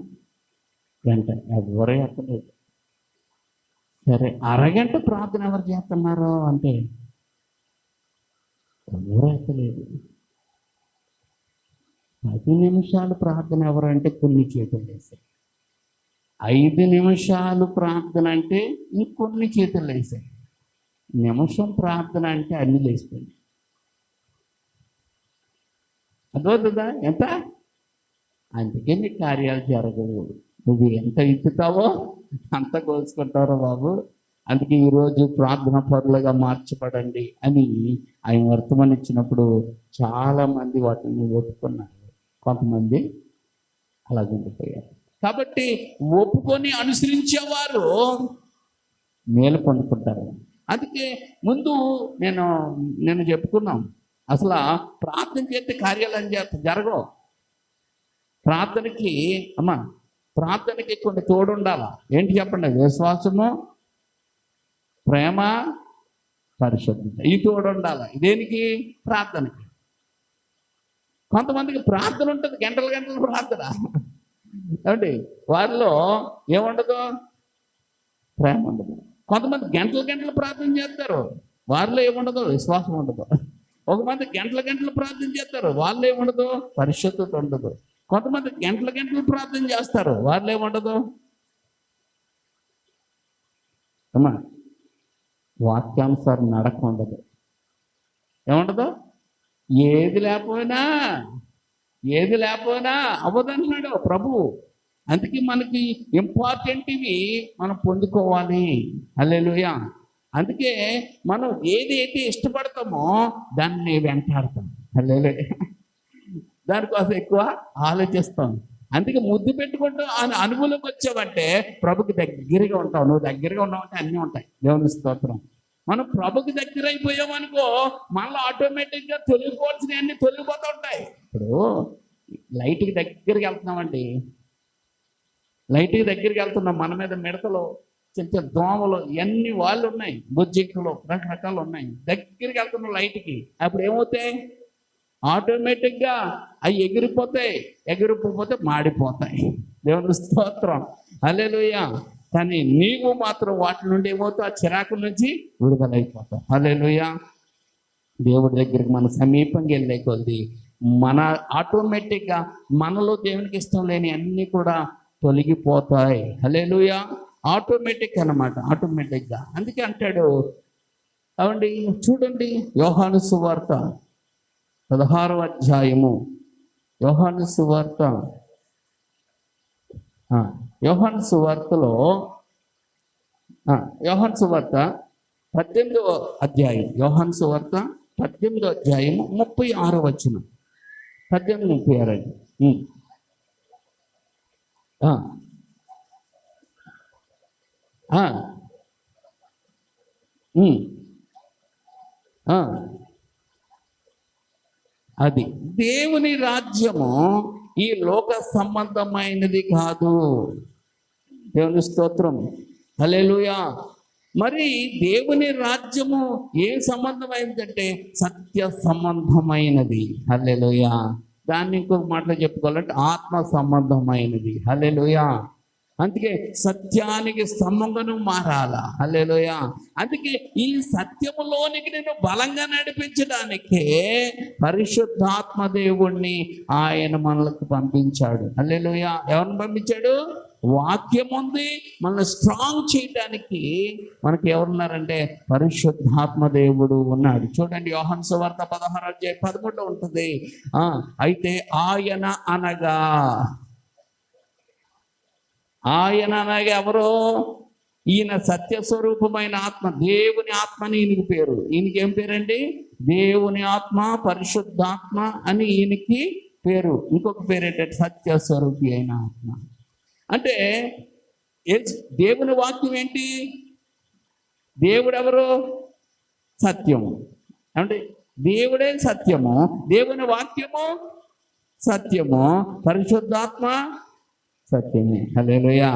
గంట ఎవరే ఎత్తలేదు. సరే, అరగంట ప్రార్థన ఎవరు చేస్తున్నారో అంటే ఎవరు ఎత్తలేదు. 10 నిమిషాలు ప్రార్థన ఎవరంటే కొన్ని చేతులు వేసాయి. 5 నిమిషాలు ప్రార్థన అంటే ఇంకొన్ని చేతులు వేసాయి. నిమిషం ప్రార్థన అంటే అన్ని లేచిపోయింది. అదవుతుందా? ఎంత? అందుకే నీ కార్యాలు జరగవు. నువ్వు ఎంత ఇచ్చుతావో అంత కోసుకుంటారో బాబు. అందుకే ఈరోజు ప్రార్థన పరులుగా మార్చబడండి అని ఆయన వర్తమానం ఇచ్చినప్పుడు చాలామంది వాటిని ఒప్పుకున్నారు, కొంతమంది అలా ఉండిపోయారు. కాబట్టి ఒప్పుకొని అనుసరించేవారు మేలు పొందుకుంటారు. అందుకే ముందు నేను చెప్పుకున్నాం, అసలు ప్రార్థన చేస్తే కార్యాలయం జరగవు. ప్రార్థనకి ప్రార్థనకి కొన్ని తోడు ఉండాలా. ఏంటి చెప్పండి? విశ్వాసము, ప్రేమ, పరిశుద్ధత, ఈ తోడు ఉండాలి. దేనికి? ప్రార్థనకి. కొంతమందికి ప్రార్థన ఉంటుంది, గంటల గంటల ప్రార్థన. ఏమండి? వారిలో ఏముండదు? ప్రేమ ఉండదు. కొంతమంది గంటల గంటలు ప్రార్థన చేస్తారు, వారిలో ఏముండదు? విశ్వాసం ఉండదు. ఒక మంది గంటల గంటలు ప్రార్థన చేస్తారు, వాళ్ళు ఏముండదు? పరిశుద్ధత ఉండదు. కొంతమంది గంటల గంటలు ప్రార్థన చేస్తారు, వాళ్ళు ఏముండదు? అమ్మా, వాక్యానుసారం నడక ఉండదు. ఏముండదు? ఏది లేకపోయినా అవ్వదంటున్నాడు ప్రభు. అందుకే మనకి ఇంపార్టెంట్ ఇవి మనం పొందుకోవాలి. హల్లెలూయా. అందుకే మనం ఏదైతే ఇష్టపడతామో దాన్ని వెంటాడతాం. హల్లెలూయా. దానికోసం ఎక్కువ ఆలోచిస్తాం. అందుకే ముద్దు పెట్టుకుంటూ అనుభవంలోకి వచ్చావంటే ప్రభుకి దగ్గరగా ఉంటావు. నువ్వు దగ్గరగా ఉన్నావంటే అన్నీ ఉంటాయి. దేవుని స్తోత్రం. మనం ప్రభుకి దగ్గర అయిపోయామనుకో, మళ్ళీ ఆటోమేటిక్గా తొలగిపోవాల్సినవన్నీ తొలగిపోతూ ఉంటాయి. ఇప్పుడు లైట్కి దగ్గరికి వెళ్తున్నామండి, లైట్కి దగ్గరికి వెళ్తున్నాం, మన మీద మిడతలు, చిన్న చిన్న దోమలు, ఎన్ని వాళ్ళు ఉన్నాయి, బొజ్జింకలు, రకరకాలు ఉన్నాయి. దగ్గరికి వెళ్తున్నాం లైట్కి, అప్పుడు ఏమవుతాయి? ఆటోమేటిక్గా అవి ఎగిరిపోతే మాడిపోతాయి. దేవుని స్తోత్రం. హల్లెలూయా. కానీ నీవు మాత్రం వాటి నుండి ఏమవుతావు? ఆ చిరాకుల నుంచి విడుదలైపోతావు. హల్లెలూయా. దేవుడి దగ్గరికి మన సమీపంగా వెళ్ళే కొద్ది మన ఆటోమేటిక్గా మనలో దేవునికి ఇష్టం లేని అన్నీ కూడా తొలగిపోతాయి. హల్లెలూయా. ఆటోమేటిక్ అన్నమాట, ఆటోమేటిక్గా. అందుకే అంటాడు, అవండి చూడండి, యోహాను సువార్త 16వ అధ్యాయము, యోహాను సువార్తలో యోహాను సువార్త 18వ అధ్యాయం, యోహాను సువార్త 18వ అధ్యాయము 36వ వచనం. 18:36. అది దేవుని రాజ్యము ఈ లోక సంబంధమైనది కాదు. దేవుని స్తోత్రం. హల్లెలూయా. మరి దేవుని రాజ్యము ఏ సంబంధమైనదంటే సత్య సంబంధమైనది. హల్లెలూయా. దాన్ని ఇంకొక మాటలో చెప్పుకోవాలంటే ఆత్మ సంబంధమైనది. హల్లెలూయా. అందుకే సత్యానికి స్తంభంగాను మారాల. హల్లెలూయా. అందుకే ఈ సత్యములోనికి నేను బలంగా నడిపించడానికే పరిశుద్ధాత్మ దేవుణ్ణి ఆయన మనలకు పంపించాడు. హల్లెలూయా. ఎవరిని పంపించాడు? వాక్యం ఉంది. మనల్ని స్ట్రాంగ్ చేయడానికి మనకి ఎవరున్నారంటే పరిశుద్ధాత్మ దేవుడు ఉన్నాడు. చూడండి, యోహాను సువార్త 16:13 ఉంటుంది. అయితే ఆయన అనగా ఎవరు? ఈయన సత్యస్వరూపమైన ఆత్మ, దేవుని ఆత్మని ఈయనకి పేరు. ఈయనకి ఏం పేరండి? దేవుని ఆత్మ, పరిశుద్ధాత్మ అని ఈయనకి పేరు. ఇంకొక పేరు ఏంటంటే సత్యస్వరూపి అయిన ఆత్మ. అంటే దేవుని వాక్యం ఏంటి? దేవుడు ఎవరు? సత్యము. అంటే దేవుడే సత్యము, దేవుని వాక్యము సత్యము, పరిశుద్ధాత్మ సత్యమే. హల్లెలూయా.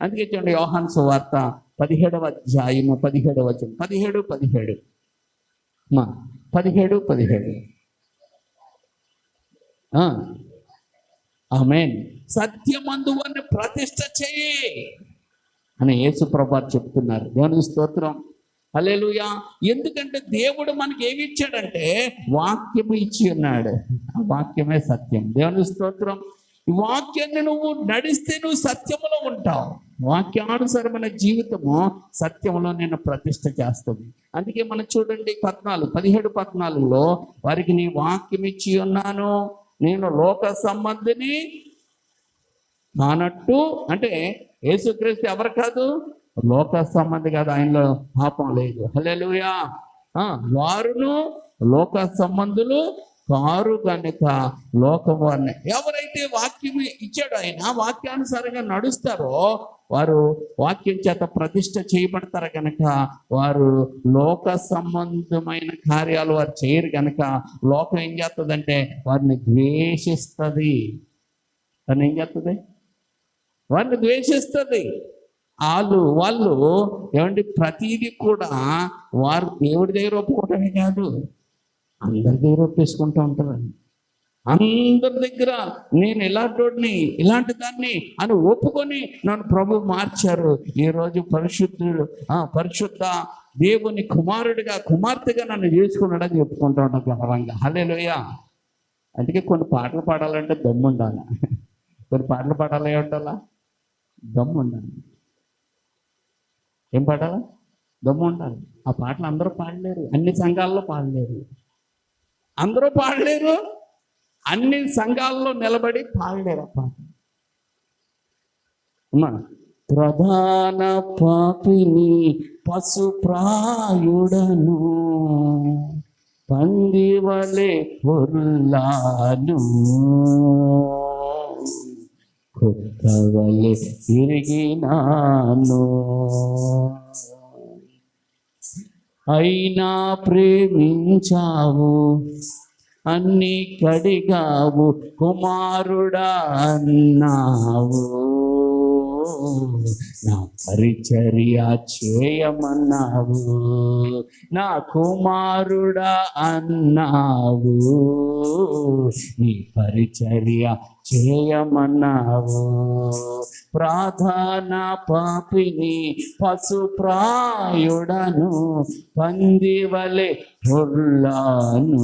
అందుకే చూడండి, యోహాను సువార్త 17వ అధ్యాయము 17వ వచనం, 17 ఆమేన్. సత్యమందువని ప్రతిష్ఠ చేయి అని యేసు ప్రభువు చెప్తున్నారు. దేవునికి స్తోత్రం. హల్లెలూయా. ఎందుకంటే దేవుడు మనకి ఏమి ఇచ్చాడంటే వాక్యము ఇచ్చి ఉన్నాడు. ఆ వాక్యమే సత్యం. దేవునికి స్తోత్రం. ఈ వాక్యాన్ని నువ్వు నడిస్తే నువ్వు సత్యములో ఉంటావు. వాక్యానుసారమైన జీవితము సత్యములో నేను ప్రతిష్ఠ చేస్తుంది. అందుకే మనం చూడండి 17:14 వారికి నీ వాక్యం ఇచ్చి ఉన్నాను, నేను లోక సంబంధిని కానట్టు. అంటే యేసుక్రీస్తు ఎవరు కాదు? లోక సంబంధి కాదు, ఆయనలో పాపం లేదు. హల్లెలూయా. వారును లోక సంబంధులు కారు కనుక లోకవారిని ఎవరైతే వాక్యం ఇచ్చాడో ఆయన వాక్యానుసారంగా నడుస్తారో వారు వాక్యం చేత ప్రతిష్ఠ చేయబడతారు కనుక వారు లోక సంబంధమైన కార్యాలు వారు చేయరు కనుక లోకం ఏం చేస్తుందంటే వారిని ద్వేషిస్తుంది. తను ఏం చేస్తుంది? వారిని ద్వేషిస్తుంది. వాళ్ళు ఏమంటే ప్రతిదీ కూడా వారు దేవుడి దగ్గర ఒప్పుకోవటమే కాదు, అందరి దగ్గర ఒప్పేసుకుంటూ ఉంటారండి. అందరి దగ్గర నేను ఇలాంటి ఇలాంటి దాన్ని అని ఒప్పుకొని నన్ను ప్రభు మార్చారు. ఈరోజు పరిశుద్ధ దేవుని కుమారుడిగా కుమార్తెగా నన్ను చేసుకున్నాడని చెప్పుకుంటూ ఉంటాను గర్వంగా. హల్లెలూయా. అందుకే కొన్ని పాటలు పాడాలంటే దమ్ము ఉండాలి. కొన్ని పాటలు పాడాలి ఉండాలా? దమ్ము ఉండాలి. ఏం పాడాలా? దమ్ము ఉండాలి. ఆ పాటలు అందరూ పాడలేరు, అన్ని సంఘాల్లో పాడలేరు, అందరూ పాడలేరు, అన్ని సంఘాల్లో నిలబడి పాడలేరు ఆ పాట. ప్రధాన పాపిని పశుప్రాయుడను పందివలే పొర్లాను కొత్తవలే తిరిగినాను అయినా ప్రేమించావు అన్ని కడిగావు కుమారుడా అన్నావు నా పరిచర్య చేయమన్నావు నా కుమారుడా అన్నావు నీ పరిచర్య చేయమన్నావు ప్రార్థన పాపిని పశుప్రాయుడను పందివలే పొర్లాను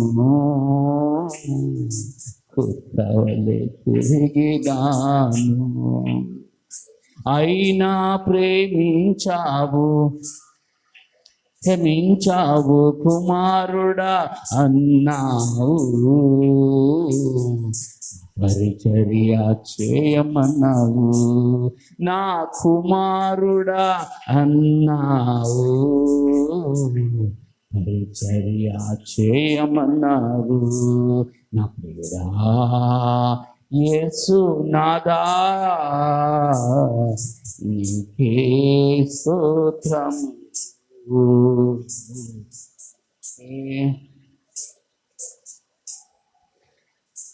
కుత్తవలే తిరిగినాను అయినా క్షమించావు కుమారుడా అన్నావు పరిచర్య చేయమన్నావు నా కుమారుడా అన్నావు పరిచర్య చేయమన్నావు నా ప్రియుడా యేసునాథా నీకే స్తోత్రం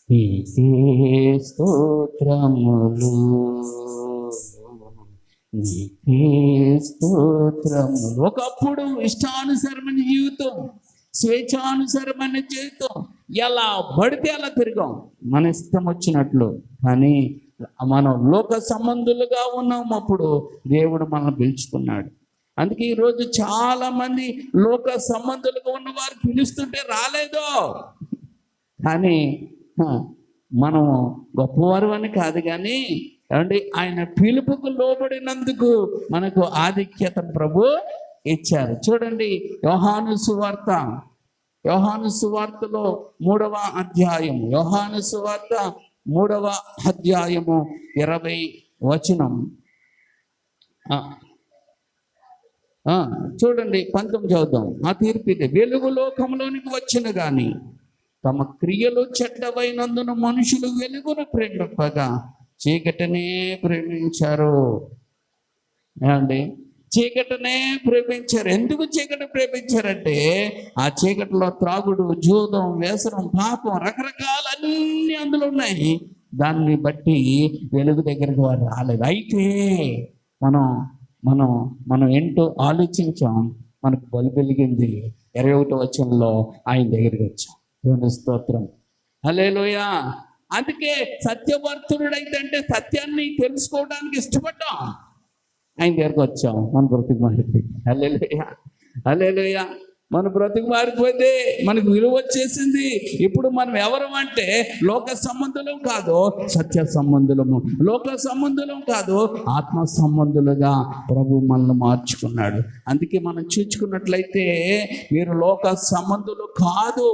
నీకే స్తోత్రములు నీకే స్తోత్రము. ఒకప్పుడు ఇష్టానుసరమైన జీవితం, స్వేచ్ఛానుసరమైన జీవితం, ఎలా పడితే అలా తిరిగాం మన ఇష్టం వచ్చినట్లు. కానీ మనం లోక సంబంధులుగా ఉన్నాం. అప్పుడు దేవుడు మనల్ని పిలుచుకున్నాడు. అందుకే ఈరోజు చాలా మంది లోక సంబంధులుగా ఉన్నవారు పిలుస్తుంటే రాలేదో. కానీ మనం గొప్పవారు అని కాదు, కానీ ఏమండి ఆయన పిలుపుకు లోబడినందుకు మనకు ఆధిక్యత ప్రభు ఇచ్చారు. చూడండి యోహాను సువార్తలో 3వ అధ్యాయము, యోహాను సువార్త 3వ అధ్యాయము 20 వచనం. చూడండి 19 చదువుదాం. ఆ తీర్పు ఇదే: వెలుగు లోకంలోనికి వచ్చిన గాని తమ క్రియలు చెడ్డవైనందున మనుషులు వెలుగును ప్రేమింపగా చీకటినే ప్రేమించారు. ఏమండి చీకటినే ప్రేమించారు. ఎందుకు చీకటి ప్రేమించారంటే ఆ చీకటిలో త్రాగుడు, జూదం, వ్యసనం, పాపం, రకరకాలన్నీ అందులో ఉన్నాయి. దాన్ని బట్టి వెలుగు దగ్గరికి వారు రాలేదు. అయితే మనం ఏంటో ఆలోచించాం, మనకు బలుపు వెలిగింది. 21వ వచనంలో ఆయన దగ్గరికి వచ్చాం. దేవుని స్తోత్రం, హల్లెలూయా. అందుకే సత్యవర్తుడైతే అంటే సత్యాన్ని తెలుసుకోవడానికి ఇష్టపడ్డాం. ఆయన దగ్గరకు వచ్చాం, మన బ్రతుకు మారిపోయింది. హల్లెలూయా, హల్లెలూయా. మన బ్రతుకు మారిపోతే మనకు విలువ వచ్చేసింది. ఇప్పుడు మనం ఎవరం అంటే లోక సంబంధులం కాదు, సత్య సంబంధులము. లోక సంబంధులం కాదు, ఆత్మ సంబంధులుగా ప్రభు మనల్ని మార్చుకున్నాడు. అందుకే మనం చూసుకున్నట్లయితే మీరు లోక సంబంధులు కాదు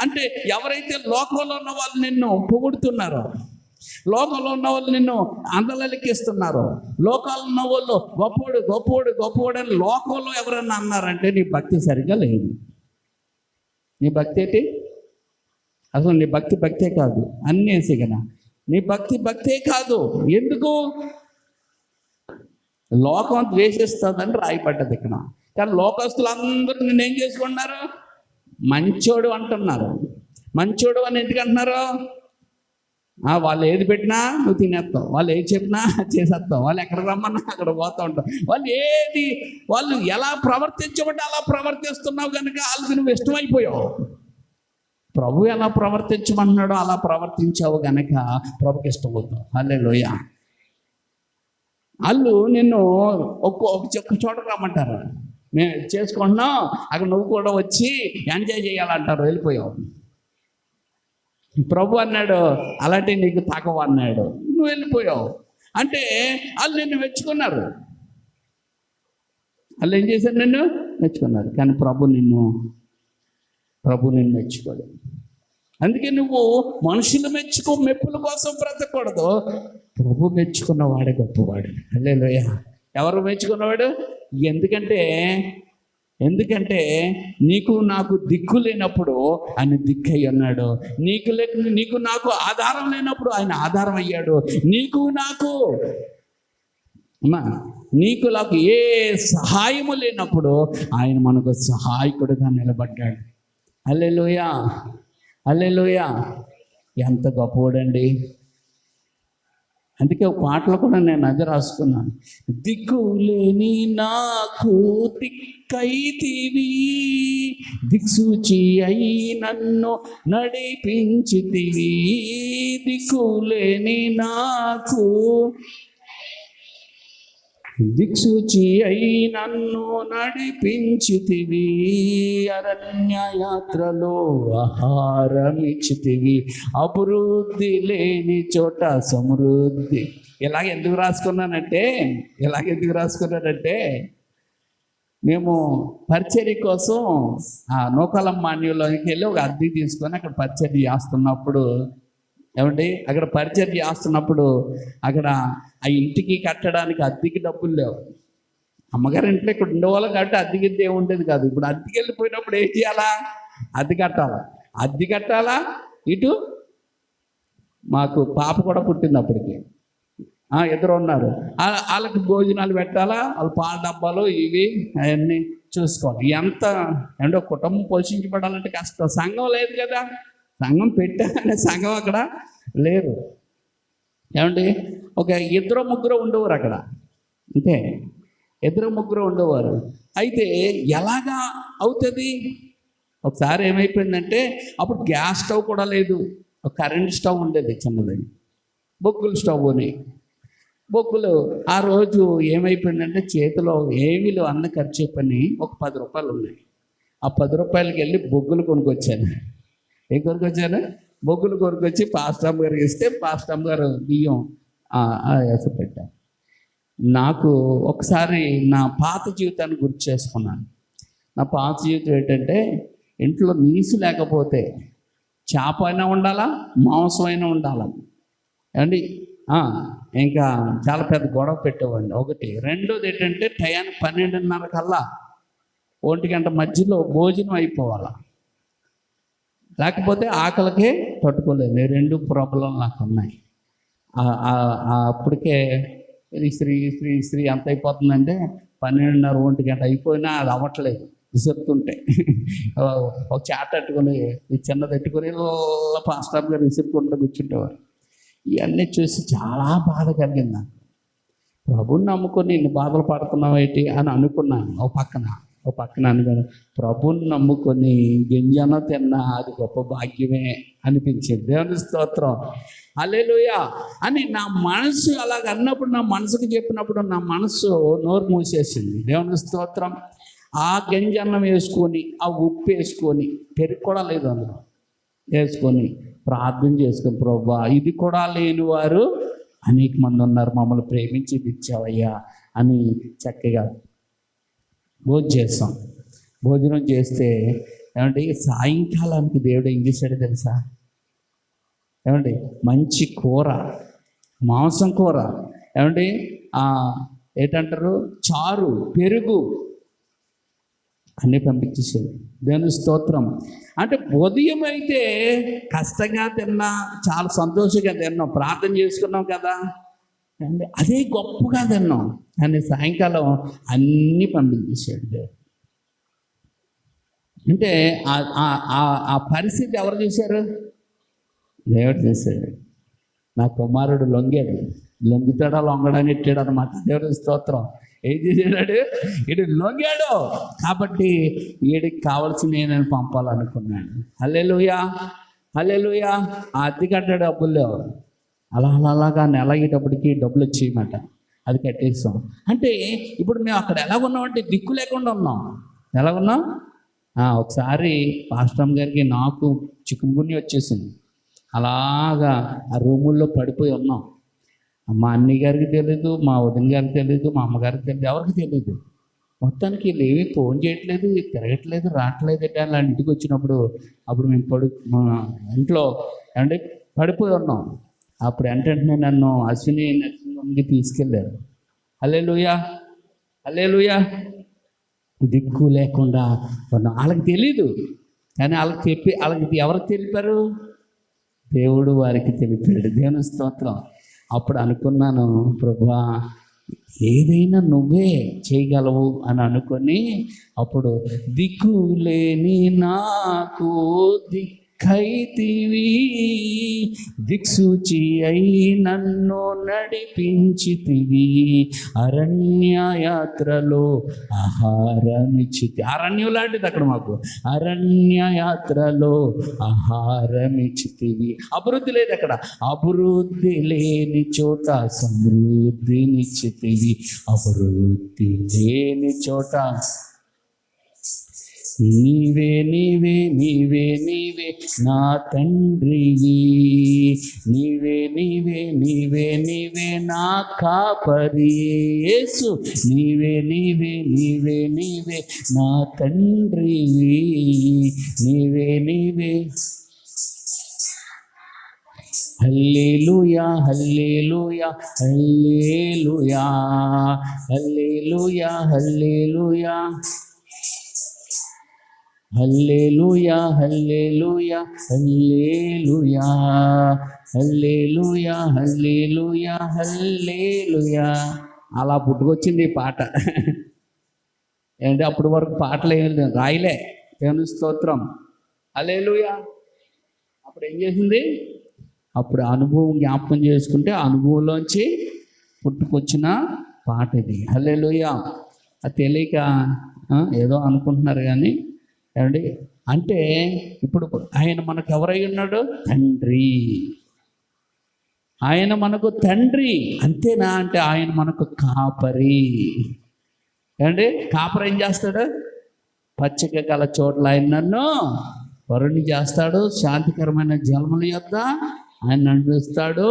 అంటే ఎవరైతే లోకంలో ఉన్న వాళ్ళు నిన్ను పొగుడుతున్నారో, లోకంలో ఉన్న వాళ్ళు నిన్ను అందలెక్కిస్తున్నారు, లోకాల్లో ఉన్న వాళ్ళు గొప్పోడు గొప్పోడు గొప్పోడు అని లోకంలో ఎవరన్నా అన్నారంటే నీ భక్తి సరిగ్గా లేదు. నీ భక్తి ఏంటి? అసలు నీ భక్తే కాదు, అన్నేసి కదా. నీ భక్తే కాదు. ఎందుకు? లోకం ద్వేషిస్తుందని రాయబడ్డది ఇక్కడ. కానీ లోకస్తులు అందరూ నిన్నేం చేసుకుంటున్నారు? మంచోడు అంటున్నారు. మంచోడు అని ఎందుకు అంటున్నారు? వాళ్ళు ఏది పెట్టినా నువ్వు తినేస్తావు, వాళ్ళు ఏది చెప్పినా చేసేస్తావు, వాళ్ళు ఎక్కడ రమ్మన్నా అక్కడ పోతూ ఉంటావు. వాళ్ళు ఎలా ప్రవర్తించబట్టి అలా ప్రవర్తిస్తున్నావు కనుక వాళ్ళకి నువ్వు ఇష్టమైపోయావు. ప్రభు ఎలా ప్రవర్తించమన్నాడో అలా ప్రవర్తించావు కనుక ప్రభుకి ఇష్టమవుతావు. హల్లెలూయా. వాళ్ళు నిన్ను ఒక చోట రమ్మంటారు, మేము చేసుకుంటున్నాం, అక్కడ నువ్వు కూడా వచ్చి ఎంజాయ్ చేయాలంటారు, వెళ్ళిపోయావు. ప్రభు అన్నాడు అలాంటి నీకు తాకవ అన్నాడు, నువ్వు వెళ్ళిపోయావు. అంటే వాళ్ళు నిన్ను మెచ్చుకున్నారు. వాళ్ళు ఏం చేశారు? నిన్ను మెచ్చుకున్నారు. కానీ ప్రభు నిన్ను మెచ్చుకోడు. అందుకే నువ్వు మనుషులు మెప్పుల కోసం బ్రతకూడదు. ప్రభు మెచ్చుకున్నవాడే గొప్పవాడు. హల్లెలూయా. ఎవరు మెచ్చుకున్నవాడు? ఎందుకంటే నీకు నాకు దిక్కు లేనప్పుడు ఆయన దిక్కై ఉన్నాడు. నీకు నాకు ఆధారం లేనప్పుడు ఆయన ఆధారం అయ్యాడు. నీకు నాకు ఏ సహాయము లేనప్పుడు ఆయన మనకు సహాయకుడిగా నిలబడ్డాడు. హల్లెలూయా, హల్లెలూయా. ఎంత గొప్పవాడండి. అందుకే ఒక పాటలో కూడా నేను అది రాసుకున్నాను. దిక్కులేని నాకు దిక్కైతివి, దిక్సూచి అయి నన్ను నడిపించితివి. దిక్కులేని నాకు దిక్సూచి అయి నన్ను నడిపించితివి. అరణ్యయాత్రలో ఆహారమిచ్చితివి, అభివృద్ధి లేని చోట సమృద్ధి. ఇలాగ ఎందుకు రాసుకున్నానంటే మేము పరిచర్య కోసం ఆ నూకలం మాన్యంలోకి వెళ్ళి ఒక అద్దె తీసుకొని అక్కడ పరిచర్య చేస్తున్నప్పుడు, అక్కడ పరిచర్య చేస్తున్నప్పుడు అక్కడ ఆ ఇంటికి కట్టడానికి అద్దెకి డబ్బులు లేవు. అమ్మగారి ఇంట్లో ఇక్కడ ఉండేవాళ్ళం కాబట్టి అద్దెకి ఉండేది కాదు. ఇప్పుడు అద్దెకి వెళ్ళిపోయినప్పుడు ఏం చేయాలా? అద్దె కట్టాలా. ఇటు మాకు పాప కూడా పుట్టింది అప్పటికి, ఇద్దరు ఉన్నారు. వాళ్ళకి భోజనాలు పెట్టాలా, వాళ్ళ పాల డబ్బాలు ఇవి అవన్నీ చూసుకోవాలి. ఏంటో కుటుంబం పోషించబడాలంటే కష్టం. సంఘం లేదు కదా, సంఘం పెట్టానే సంఘం అక్కడ లేరు. ఒక 2-3 ఉండేవారు అక్కడ. అంతే, ఇద్దరు ముగ్గురు ఉండేవారు. అయితే ఎలాగా అవుతుంది? ఒకసారి ఏమైపోయిందంటే అప్పుడు గ్యాస్ స్టవ్ కూడా లేదు, ఒక కరెంట్ స్టవ్ ఉండేది చిన్నది, బొగ్గుల స్టవ్ అని. బొగ్గులు ఆ రోజు ఏమైపోయిందంటే చేతిలో ఏమీ లేవు, అన్న ఖర్చు పని ఒక 10 రూపాయలు ఉన్నాయి. ఆ 10 రూపాయలకి వెళ్ళి బొగ్గులు కొనుక్కొచ్చాను. ఏం కొనుక్కొచ్చాను? బొగ్గులు కొనుక్కొచ్చి పాస్టమ్ గారికి ఇస్తే పాస్టమ్ గారు బియ్యం వేసి పెట్టారు. నాకు ఒకసారి నా పాత జీవితాన్ని గుర్తు చేసుకున్నాను. నా పాత జీవితం ఏంటంటే, ఇంట్లో నీసు లేకపోతే చేప అయినా ఉండాలా, మాంసం అయినా ఉండాలా ఏమండి. ఇంకా చాలా పెద్ద గొడవ పెట్టేవాడిని. ఒకటి. రెండోది ఏంటంటే, టయానికి 12:30 కల్లా 1 గంట మధ్యలో భోజనం అయిపోవాలా, లేకపోతే ఆకలికే తట్టుకోలేదు. 2 ప్రాబ్లం నాకు ఉన్నాయి. అప్పటికే శ్రీ ఎంత అయిపోతుందంటే 12:30 1 గంట అయిపోయినా అది అవ్వట్లేదు, విసురుతుంటే. ఒక చాట పెట్టుకొని చిన్నది పెట్టుకొని పాస్టర్ గారు విసురుకుంటూ కూర్చుంటేవారు. ఇవన్నీ చూసి చాలా బాధ కలిగింది నాకు. ప్రభుని నమ్ముకొని ఇన్ని బాధలు పడుతున్నావు ఏంటి అని అనుకున్నాను. ఒక పక్కన అనుకున్నాను, ప్రభుని నమ్ముకొని గింజన తిన్నా అది గొప్ప భాగ్యమే అనిపించింది. దేవుని స్తోత్రం, హల్లెలూయా అని నా మనసు అలాగ అన్నప్పుడు, నా మనసుకు చెప్పినప్పుడు నా మనసు నోరు మూసేసింది. దేవుని స్తోత్రం. ఆ గింజన్నం వేసుకొని, ఆ ఉప్పు వేసుకొని, పెరుగు కూడా లేదు అందులో, వేసుకొని ప్రార్థన చేసుకొని, ప్రభువా ఇది కూడా లేని వారు అనేక మంది ఉన్నారు, మమ్మల్ని ప్రేమించి ఇచ్చావయ్యా అని చక్కగా భోజనం చేస్తే ఏమంటే సాయంకాలానికి దేవుడు ఏం చేశాడో తెలుసా? ఏమండి, మంచి కూర, మాంసం కూర, ఏమండి ఏంటంటారు, చారు, పెరుగు అన్నీ పంపించేసాడు. దేవుని స్తోత్రం. అంటే ఉదయం అయితే కష్టంగా తిన్నా, చాలా సంతోషంగా తిన్నాం, ప్రార్థన చేసుకున్నాం కదా అండి, అదే గొప్పగా తిన్నాం. కానీ సాయంకాలం అన్నీ పంపించేసాడు దేవుడు. అంటే ఆ పరిస్థితి ఎవరు చేశారు? దేవుడు చేశాడు. నా కుమారుడు లొంగుతాడా లొంగడని ఎట్టాడు అనమాట. దేవుడి స్తోత్రం. ఏం చేసాడు? ఇడు లొంగాడు కాబట్టి వీడికి కావాల్సిన నేను పంపాలనుకున్నాను. హల్లెలూయా, హల్లెలూయా. ఆ అద్దె కట్టే డబ్బులు లేవు. అలాగా నెల అయ్యేటప్పటికి డబ్బులు వచ్చేయమాట, అది కట్టేస్తాం. అంటే ఇప్పుడు మేము అక్కడ ఎలా ఉన్నామంటే దిక్కు లేకుండా ఉన్నాం. ఎలా ఉన్నాం? ఒకసారి పాస్టర్ గారికి నాకు చికెన్ వచ్చేసింది. అలాగా ఆ రూముల్లో పడిపోయి ఉన్నాం. మా అన్నయ్య గారికి తెలీదు, మా వదిన గారికి తెలీదు, మా అమ్మగారికి తెలీదు, ఎవరికి తెలీదు. మొత్తానికి వీళ్ళు ఏమీ ఫోన్ చేయట్లేదు, తిరగట్లేదు, రావట్లేదు. అలా ఇంటికి వచ్చినప్పుడు అప్పుడు మేము ఇంట్లో అంటే పడిపోయి ఉన్నాం. అప్పుడు వెంటనే నన్ను అశ్విని నర్సింగ్కి తీసుకెళ్ళారు. హల్లెలూయా, హల్లెలూయా. దిక్కు లేకుండా ఉన్నాం. వాళ్ళకి తెలీదు, కానీ వాళ్ళకి ఎవరికి తెలిపారు? దేవుడు వారికి తెలిపాడు. దేవుని స్తోత్రం. అప్పుడు అనుకున్నాను, ప్రభువా ఏదైనా నువ్వే చేయగలవు అని అనుకొని, అప్పుడు దిక్కులేని నాకు దిక్కైతివి, దిక్సూచి అయి నన్ను నడిపించితివి, అరణ్యయాత్రలో ఆహారమిచ్చితి. అరణ్యం లాంటిది అక్కడ మాకు. అరణ్యయాత్రలో ఆహారమిచ్చితివి. అభివృద్ధి లేదు అక్కడ. అభివృద్ధి లేని చోట సమృద్ధినిచ్చితివి. అభివృద్ధి లేని చోట నీవే నీవే నీవే నీవే నా తండ్రివి, నీవే నీవే నీవే నీవే నా కాపరి యేసు, నీవే నీవే నీవే నీవే నా తండ్రివి, నీవే నీవే. హల్లెలూయా, హల్లెలూయా, హల్లెలూయా, హల్లెలూయా, హల్లెలూయా, హల్లెలూయా, హల్లెలూయా, హల్లెలూయా, హల్లెలూయా, హల్లెలూయా, హల్లెలూయా. అలా పుట్టుకొచ్చింది ఈ పాట. ఏంటంటే అప్పటి వరకు పాటలు ఏం రాయలే. దేవుని స్తోత్రం, హల్లెలూయా. అప్పుడు ఏం చేసింది? అప్పుడు అనుభవం జ్ఞాపకం చేసుకుంటే అనుభవంలోంచి పుట్టుకొచ్చిన పాట ఇది. హల్లెలూయా. అది తెలియక ఏదో అనుకుంటున్నారు కానీ ఏమండి, అంటే ఇప్పుడు ఆయన మనకు ఎవరై ఉన్నాడు? తండ్రి. ఆయన మనకు తండ్రి. అంతేనా అంటే ఆయన మనకు కాపరి. ఏమండి, కాపరి ఏం చేస్తాడు? పచ్చిక గల చోట్ల ఆయన నన్ను వరుణి చేస్తాడు, శాంతికరమైన జలముల యొద్ద ఆయన నడిపిస్తాడు.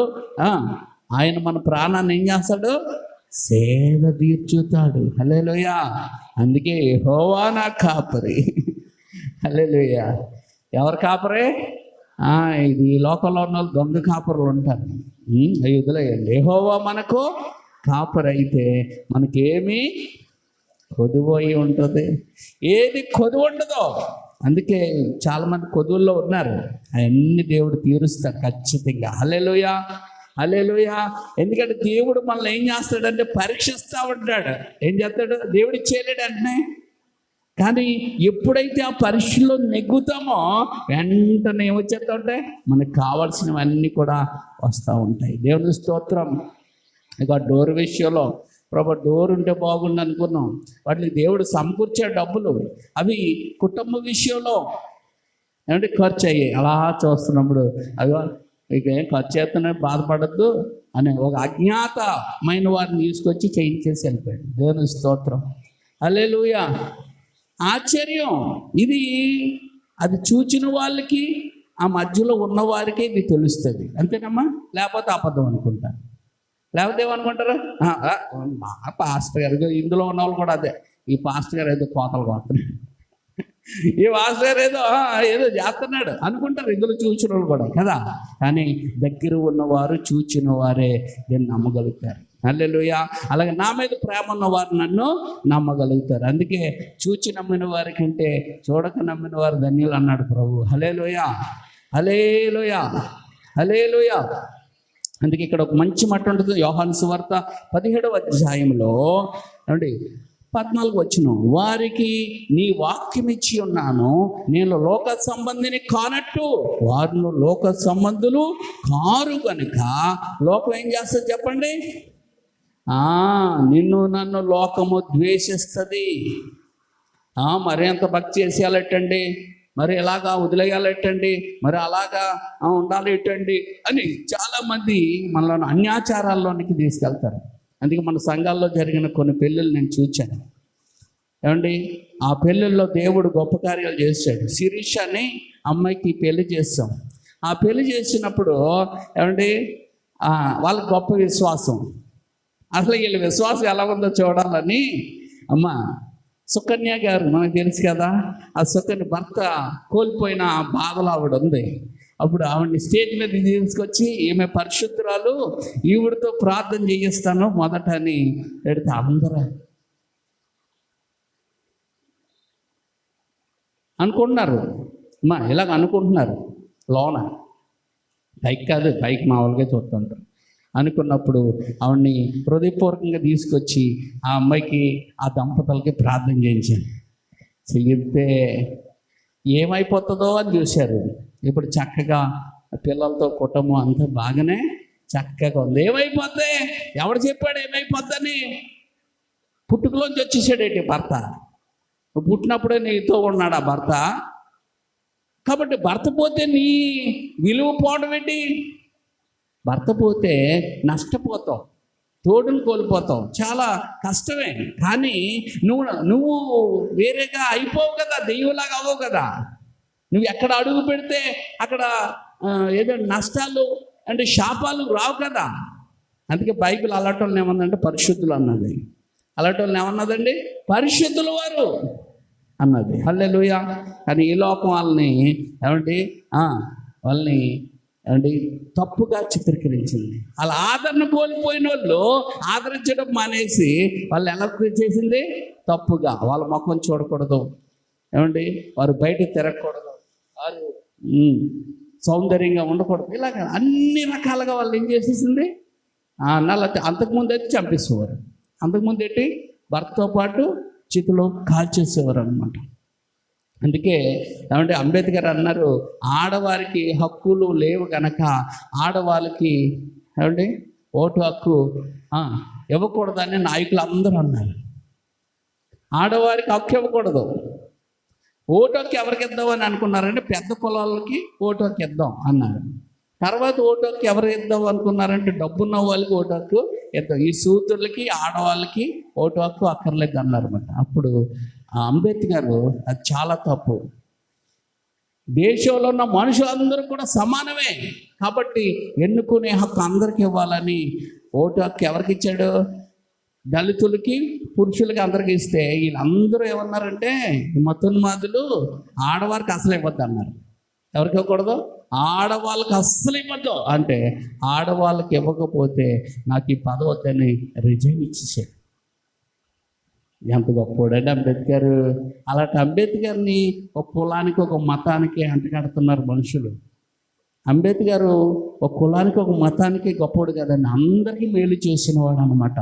ఆయన మన ప్రాణాన్ని ఏం చేస్తాడు? సేద తీర్చుతాడు. హల్లెలూయా. అందుకే యెహోవా నా కాపరి. హల్లెలూయా. ఎవరు కాపరే? ఇది ఈ లోకంలో ఉన్న వాళ్ళు దొంగ కాపరులు ఉంటారు. అవి వదిలేయండి. యెహోవా మనకు కాపరి అయితే మనకేమీ కొదువు అయి ఉంటుంది. ఏది కొదువు ఉండదో. అందుకే చాలామంది కొదువుల్లో ఉన్నారు. అవన్నీ దేవుడు తీరుస్తాడు ఖచ్చితంగా. హల్లెలూయా, హల్లెలూయా. ఎందుకంటే దేవుడు మనల్ని ఏం చేస్తాడంటే పరీక్షిస్తూ ఉంటాడు. ఏం చేస్తాడు? దేవుడు చేయలేడు వెంటనే. కానీ ఎప్పుడైతే ఆ పరీక్షలో నెగ్గుతామో వెంటనే ఏమొచ్చేస్తూ ఉంటాయి? మనకు కావాల్సినవన్నీ కూడా వస్తూ ఉంటాయి. దేవుని స్తోత్రం. ఇక డోర్ విషయంలో ప్రభు డోర్ ఉంటే బాగుండు అనుకున్నాం. వాటికి దేవుడు సమకూర్చే డబ్బులు అవి కుటుంబ విషయంలో ఏమంటే ఖర్చు అయ్యాయి. అలా చూస్తున్నప్పుడు అదిగో ఇక ఏం ఖర్చు చేస్తున్నట్టు బాధపడద్దు అని ఒక అజ్ఞాతమైన వారిని తీసుకొచ్చి చేయించేసి వెళ్ళిపోయాడు. దేవుని స్తోత్రం. హల్లెలూయా. ఆశ్చర్యం ఇది. అది చూచిన వాళ్ళకి ఆ మధ్యలో ఉన్నవారికి ఇది తెలుస్తుంది. అంతేనమ్మా? లేకపోతే అబద్ధం అనుకుంటారు. లేకపోతే ఏమనుకుంటారు? మా పాస్టర్ గారు, ఇందులో ఉన్న వాళ్ళు కూడా అదే, ఈ పాస్టర్ గారు ఏదో కోతలు కోస్తున్నాడు, ఈ పాస్టర్ గారు ఏదో చేస్తున్నాడు అనుకుంటారు ఇందులో చూచిన వాళ్ళు కూడా కదా. కానీ దగ్గర ఉన్నవారు చూచిన వారే దీన్ని నమ్మగలుగుతారు. హల్లెలూయా. అలాగే నా మీద ప్రేమ ఉన్న వారు నన్ను నమ్మగలుగుతారు. అందుకే చూచి నమ్మిన వారి కంటే చూడక నమ్మిన వారు ధన్యులు అన్నాడు ప్రభు. హల్లెలూయా, హల్లెలూయా, హల్లెలూయా. అందుకే ఇక్కడ ఒక మంచి మాట ఉంటుంది. యోహాను సువార్త 17వ అధ్యాయంలో అండి 14 వచనం, వారికి నీ వాక్యం ఇచ్చి ఉన్నాను, నేను లోక సంబంధిని కానట్టు వారు లోక సంబంధులు కారు కనుక లోకం ఏం చేస్తుంది చెప్పండి? నిన్ను నన్ను లోకము ద్వేషిస్తుంది. మరి ఎంత భక్తి చేసేయాలటండి, మరి ఎలాగా వదిలేయాలటండి, మరి అలాగా ఉండాలి ఎట్టండి అని చాలామంది మనలో అన్యాచారాల్లోనికి తీసుకెళ్తారు. అందుకే మన సంఘాల్లో జరిగిన కొన్ని పెళ్ళిళ్ళు నేను చూచాను. ఏమండి, ఆ పెళ్ళిళ్ళలో దేవుడు గొప్ప కార్యాలు చేశాడు. శిరీష అని అమ్మాయికి పెళ్లి చేస్తాం. ఆ పెళ్లి చేసినప్పుడు ఏమండి వాళ్ళకి గొప్ప విశ్వాసం. అసలు వీళ్ళ విశ్వాసం ఎలా ఉందో చూడాలని అమ్మ సుకన్య గారు మనకు తెలుసు కదా, ఆ సుకన్య భర్త కోల్పోయిన బాధలు ఆవిడ ఉంది. అప్పుడు ఆవిడని స్టేజ్ మీద తీసుకొచ్చి ఈమె పరిశుద్ధురాలు, ఈవిడితో ప్రార్థన చేయిస్తాను మొదట అని పెడితే అందరూ అనుకుంటున్నారు. అమ్మా ఇలాగ అనుకుంటున్నారు లోన, పైకి కాదు, పైకి మామూలుగా చూస్తుంటారు. అనుకున్నప్పుడు ఆవిడ్ని హృదయపూర్వకంగా తీసుకొచ్చి ఆ అమ్మాయికి ఆ దంపతులకి ప్రార్థన చేయించాను. చెయ్యితే ఏమైపోతుందో అని చూశారు. ఇప్పుడు చక్కగా పిల్లలతో కుటుంబం అంతా బాగానే చక్కగా ఉంది. ఏమైపోద్ది? ఎవడు చెప్పాడు ఏమైపోద్దని? పుట్టుకలోంచి వచ్చేసాడేంటి భర్త? పుట్టినప్పుడే నీతో ఉన్నాడు ఆ భర్త. కాబట్టి భర్త పోతే నీ విలువ పోవడం ఏంటి? భర్త పోతే నష్టపోతావు, తోడుని కోల్పోతావు, చాలా కష్టమే. కానీ నువ్వు వేరేగా అయిపోవు కదా, దెయ్యంలాగా అవ్వవు కదా. నువ్వు ఎక్కడ అడుగు పెడితే అక్కడ ఏదో నష్టాలు అంటే శాపాలు రావు కదా. అందుకే బైబిల్ అలాంటి ఏమన్నదంటే పరిశుద్ధులు అన్నది. అలాంటి ఏమన్నదండి? పరిశుద్ధులు వారు అన్నది. హల్లెలూయా. కానీ ఈ లోకం వాళ్ళని ఏమండి వాళ్ళని ఏమండి తప్పుగా చిత్రీకరించింది. వాళ్ళ ఆదరణ కోల్పోయిన వాళ్ళు ఆదరించడం మానేసి వాళ్ళు ఎలా చేసింది? తప్పుగా. వాళ్ళ ముఖం చూడకూడదు, ఏమండి వారు బయట తిరగకూడదు, వారు సౌందర్యంగా ఉండకూడదు, ఇలాగ అన్ని రకాలుగా వాళ్ళు ఏం చేసేసింది? అంతకుముందు అయితే చంపేసేవారు. అంతకుముందు ఏంటి? భర్తతో పాటు చేతిలో కాల్చేసేవారు అనమాట. అందుకే ఏమంటే అంబేద్కర్ అన్నారు, ఆడవారికి హక్కులు లేవు కనుక ఆడవాళ్ళకి ఏమంటే ఓటు హక్కు ఇవ్వకూడదని నాయకులు అందరూ అన్నారు. ఆడవారికి హక్కు ఇవ్వకూడదు. ఓటు హక్కు ఎవరికి ఇద్దామని అనుకున్నారంటే పెద్ద కులాలకి ఓటు హక్కు ఇద్దాం అన్నారు. తర్వాత ఓటు హక్కు ఎవరు ఇద్దాం అనుకున్నారంటే డబ్బున్న వాళ్ళకి ఓటు హక్కు ఇద్దాం, ఈ సూతులకి ఆడవాళ్ళకి ఓటు హక్కు అక్కర్లేదు అన్నారు అన్నమాట. అప్పుడు అంబేద్కర్ అది చాలా తప్పు, దేశంలో ఉన్న మనుషులందరూ కూడా సమానమే కాబట్టి ఎన్నుకునే హక్కు అందరికి ఇవ్వాలని ఓటు హక్కు ఎవరికి ఇచ్చాడు? దళితులకి పురుషులకి అందరికి ఇస్తే వీళ్ళందరూ ఏమన్నారంటే మతోన్మాదులు ఆడవారికి అసలు ఇవ్వద్దు అన్నారు. ఎవరికి ఇవ్వకూడదు? ఆడవాళ్ళకి అస్సలు ఇవ్వద్దు అంటే ఆడవాళ్ళకి ఇవ్వకపోతే నాకు ఈ పదవి వద్దని రిజైన్ ఇచ్చేసాడు. ఎంత గొప్పవాడండి అంబేద్కర్. అలాంటి అంబేద్కర్ని ఒక కులానికి ఒక మతానికి అంటగడుతున్నారు మనుషులు. అంబేద్కర్ ఒక కులానికి ఒక మతానికి గొప్పవాడు కదండి, అందరికీ మేలు చేసినవాడు అనమాట.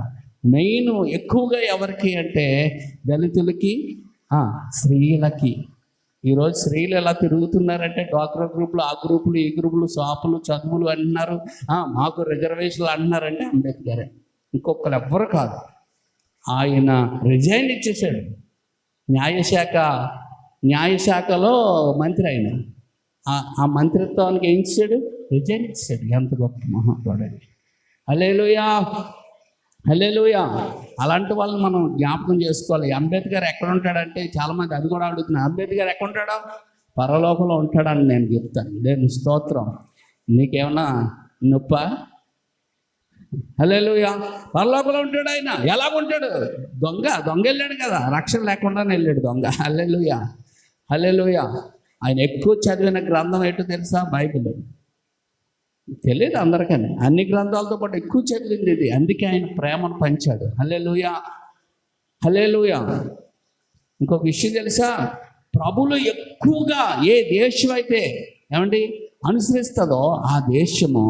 మెయిన్ ఎక్కువగా ఎవరికి అంటే దళితులకి, స్త్రీలకి. ఈరోజు స్త్రీలు ఎలా తిరుగుతున్నారంటే డ్వాక్రా గ్రూపులు, ఆ గ్రూపులు, ఈ గ్రూపులు, షాపులు, చదువులు అంటున్నారు, మాకు రిజర్వేషన్లు అంటున్నారంటే అంబేద్కరే, ఇంకొకరు ఎవ్వరు కాదు. ఆయన రిజైన్ ఇచ్చేసాడు. న్యాయశాఖలో మంత్రి ఆయన. ఆ మంత్రిత్వానికి ఏం ఇచ్చాడు? రిజైన్ ఇచ్చాడు. ఎంత గొప్ప మహాత్ముడండి. హల్లెలూయా, హల్లెలూయా. అలాంటి వాళ్ళని మనం జ్ఞాపకం చేసుకోవాలి. అంబేద్కర్ ఎక్కడ ఉంటాడంటే చాలామంది అది కూడా అడుగుతున్నారు, అంబేద్కర్ ఎక్కడ ఉంటాడో? పరలోకంలో ఉంటాడని నేను చెప్తాను. నేను స్తోత్రం. నీకేమన్నా నొప్ప? హల్లెలూయా. పరలోకంలో ఉంటాడు ఆయన. ఎలాగుంటాడు? దొంగ వెళ్ళాడు కదా, రక్షణ లేకుండానే వెళ్ళాడు దొంగ. హల్లెలూయా, హల్లెలూయా. ఆయన ఎక్కువ చదివిన గ్రంథం ఏంటో తెలుసా? బైబిల్. తెలియదు అందరికని, అన్ని గ్రంథాలతో పాటు ఎక్కువ చదివింది ఇది. అందుకే ఆయన ప్రేమను పంచాడు. హల్లెలూయా, హల్లెలూయా. ఇంకొక విషయం తెలుసా? ప్రభులు ఎక్కువగా ఏ దేశం అయితే అనుసరిస్తుందో ఆ దేశము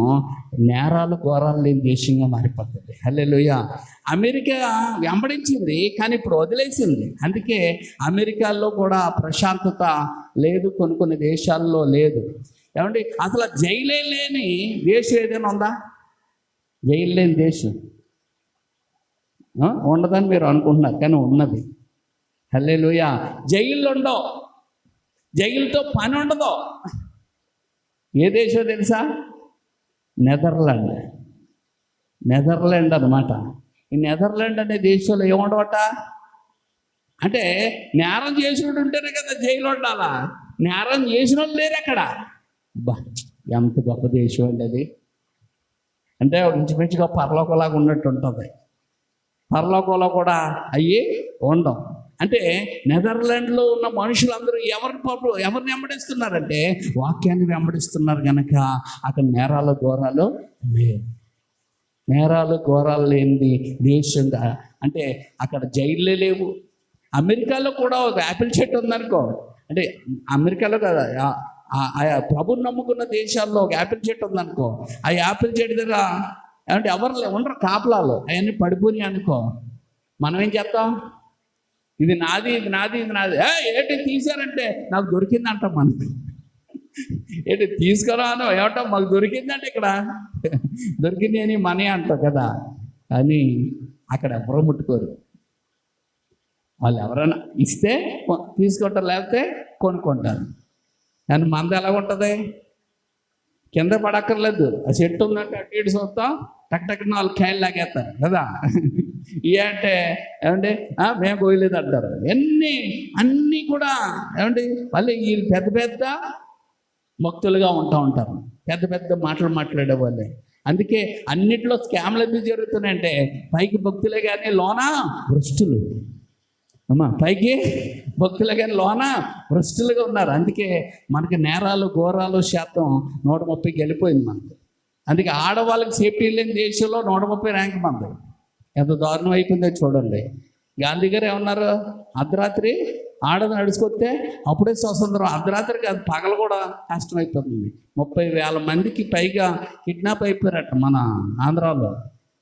నేరాలు ఘోరాలు లేని దేశంగా మారిపోతుంది. హల్లెలూయా. అమెరికా వెంబడించింది కానీ ఇప్పుడు వదిలేసింది. అందుకే అమెరికాలో కూడా ప్రశాంతత లేదు, కొన్ని దేశాల్లో లేదు. అసలు జైలే లేని దేశం ఏదైనా ఉందా? జైలు లేని దేశం ఉండదని మీరు అనుకుంటున్నారు, కానీ ఉన్నది. హల్లెలూయా. జైళ్ళు ఉండవు, జైలుతో పని ఉండదు. ఏ దేశం తెలుసా? నెదర్లాండ్ అన్నమాట. ఈ నెదర్లాండ్ అనే దేశంలో ఏముండవట అంటే నేరం చేసినోడు ఉంటేనే కదా జైలు ఉండాలా. నేరం చేసిన వాళ్ళు లేరు అక్కడ. బా, ఎంత గొప్ప దేశం అండి అది. అంటే ఇంచుమించుగా పరలోకంలాగా ఉన్నట్టు ఉంటుంది. పరలోకంలో కూడా అయ్యి ఉండవు. అంటే నెదర్లాండ్లో ఉన్న మనుషులందరూ ఎవరిని వెంబడిస్తున్నారంటే వాక్యాన్ని వెంబడిస్తున్నారు కనుక అక్కడ నేరాలు ఘోరాలు లేవు. నేరాలు ఘోరాలు లేనిది దేశంగా అంటే అక్కడ జైళ్ళే లేవు. అమెరికాలో కూడా ఒక యాపిల్ చెట్టు ఉందనుకో, అంటే అమెరికాలో కదా, ప్రభుని నమ్ముకున్న దేశాల్లో ఒక యాపిల్ చెట్టు ఉందనుకో, ఆ యాపిల్ చెట్టు దగ్గర ఎవరు ఉండరు కాపలాలు, అవన్నీ పడిపోయి అనుకో, మనం ఏం చేస్తాం? ఇది నాది, ఇది నాది, ఇది నాది. ఏంటి తీశారంటే నాకు దొరికింది అంటాం. మనం ఏంటి తీసుకురాను ఏమంటాం? మాకు దొరికిందంటే ఇక్కడ దొరికింది అని మనీ అంటాం కదా. అని అక్కడ ఎవరో ముట్టుకోరు. వాళ్ళు ఎవరైనా ఇస్తే తీసుకుంటారు, లేకపోతే కొనుక్కుంటారు. కానీ మంది ఎలా ఉంటుంది? కింద పడక్కర్లేదు, ఆ చెట్టు ఉందంటే అటు ఇటు చూస్తాం, టక్ 4 కాయలు లాగేస్తారు కదా. అంటే మేము కోయలేదు అంటారు. అన్నీ కూడా మళ్ళీ వీళ్ళు పెద్ద పెద్ద భక్తులుగా ఉంటారు, పెద్ద మాటలు మాట్లాడే వాళ్ళే. అందుకే అన్నిట్లో స్కామ్లు ఎందుకు జరుగుతున్నాయంటే పైకి భక్తులే కానీ లోన భ్రష్టులు. పైకి భక్తులే కానీ లోన భ్రష్టులుగా ఉన్నారు. అందుకే మనకి నేరాలు ఘోరాలు శాతం 130కి వెళ్ళిపోయింది మనకు. అందుకే ఆడవాళ్ళకి సేఫ్టీ లేని దేశంలో 130 ర్యాంక్ మనది. ఎంత దారుణం అయిపోయిందో చూడండి. గాంధీ గారు ఏమన్నారు? అర్ధరాత్రి ఆడది నడుచుకొస్తే అప్పుడే స్వతంత్రం. అర్ధరాత్రికి అది పగలు కూడా కష్టమైపోతుంది. 30,000 మందికి పైగా కిడ్నాప్ అయిపోయారట మన ఆంధ్రాలో.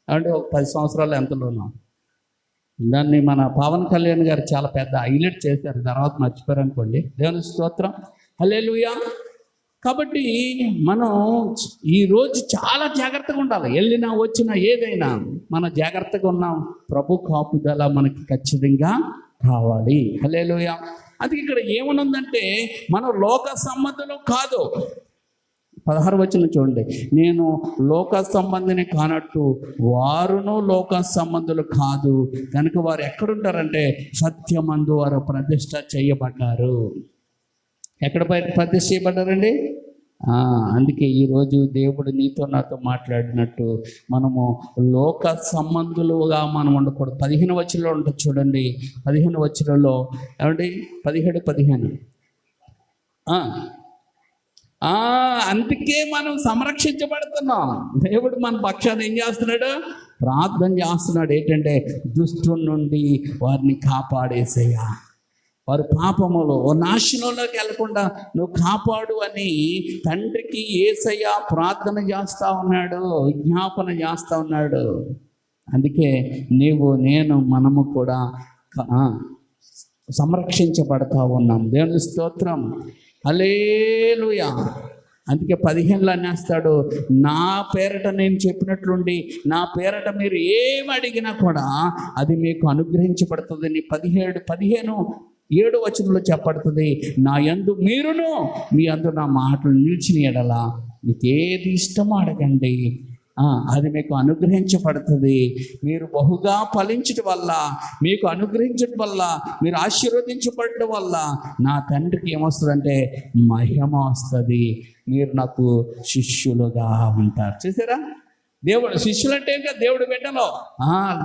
అంటే ఒక 10 సంవత్సరాలు ఎంతలోనో. దాన్ని మన పవన్ కళ్యాణ్ గారు చాలా పెద్ద హైలైట్ చేశారు, తర్వాత మర్చిపోయారు అనుకోండి. దేవుని స్తోత్రం. హల్లెలూయా. కాబట్టి మనం ఈరోజు చాలా జాగ్రత్తగా ఉండాలి. వెళ్ళినా వచ్చినా ఏదైనా మనం జాగ్రత్తగా ఉన్నాం. ప్రభు కాపుదల మనకి ఖచ్చితంగా కావాలి. హల్లెలూయా. అది ఇక్కడ ఏమనుందంటే మనం లోక సంబంధులు కాదు. 16 వచనం చూడండి. నేను లోక సంబంధిని కానట్టు వారును లోక సంబంధులు కాదు కనుక వారు ఎక్కడుంటారంటే సత్యమందు వారు ప్రతిష్ట చేయబడ్డారు. ఎక్కడ ప్రతిష్ట చేయబడ్డారండి? అందుకే ఈరోజు దేవుడు నీతో నాతో మాట్లాడినట్టు మనము లోక సంబంధులుగా మనం ఉండకూడదు. 15 వచనంలో ఉంటుంది చూడండి. 15 వచనంలో ఏమండి 17-15 అందుకే మనం సంరక్షించబడుతున్నాం. దేవుడు మన పక్షాన్ని ఏం చేస్తున్నాడు? ప్రార్థన చేస్తున్నాడు. ఏంటంటే దుష్టుని నుండి వారిని కాపాడేసయ్యా, వారు పాపములో నాశనంలోకి వెళ్లకుండా నువ్వు కాపాడు అని తండ్రికి యేసయ్య ప్రార్థన చేస్తూ ఉన్నాడు, విజ్ఞాపన చేస్తూ ఉన్నాడు. అందుకే నీవు నేను మనము కూడా సంరక్షించబడతా ఉన్నాం. దేవుని స్తోత్రం. హల్లెలూయా. అందుకే 15లో అనేస్తాడు, నా పేరట నేను చెప్పినట్లుండి నా పేరట మీరు ఏమి అడిగినా కూడా అది మీకు అనుగ్రహించబడుతుంది. 17 వచనంలో చెప్పబడుతుంది, నా యందు మీరును మీ యందు నా మాటలు నిలిచిన ఎడల మీకు ఏది ఇష్టమో అడగండి, అది మీకు అనుగ్రహించబడుతుంది. మీరు బహుగా ఫలించడం వల్ల, మీకు అనుగ్రహించడం వల్ల, మీరు ఆశీర్వదించబడడం వల్ల నా తండ్రికి ఏమొస్తుందంటే మహిమ వస్తుంది. మీరు నాకు శిష్యులుగా ఉంటారు. చూసారా? దేవుడు శిష్యులు అంటే ఇంకా దేవుడు బిడ్డలో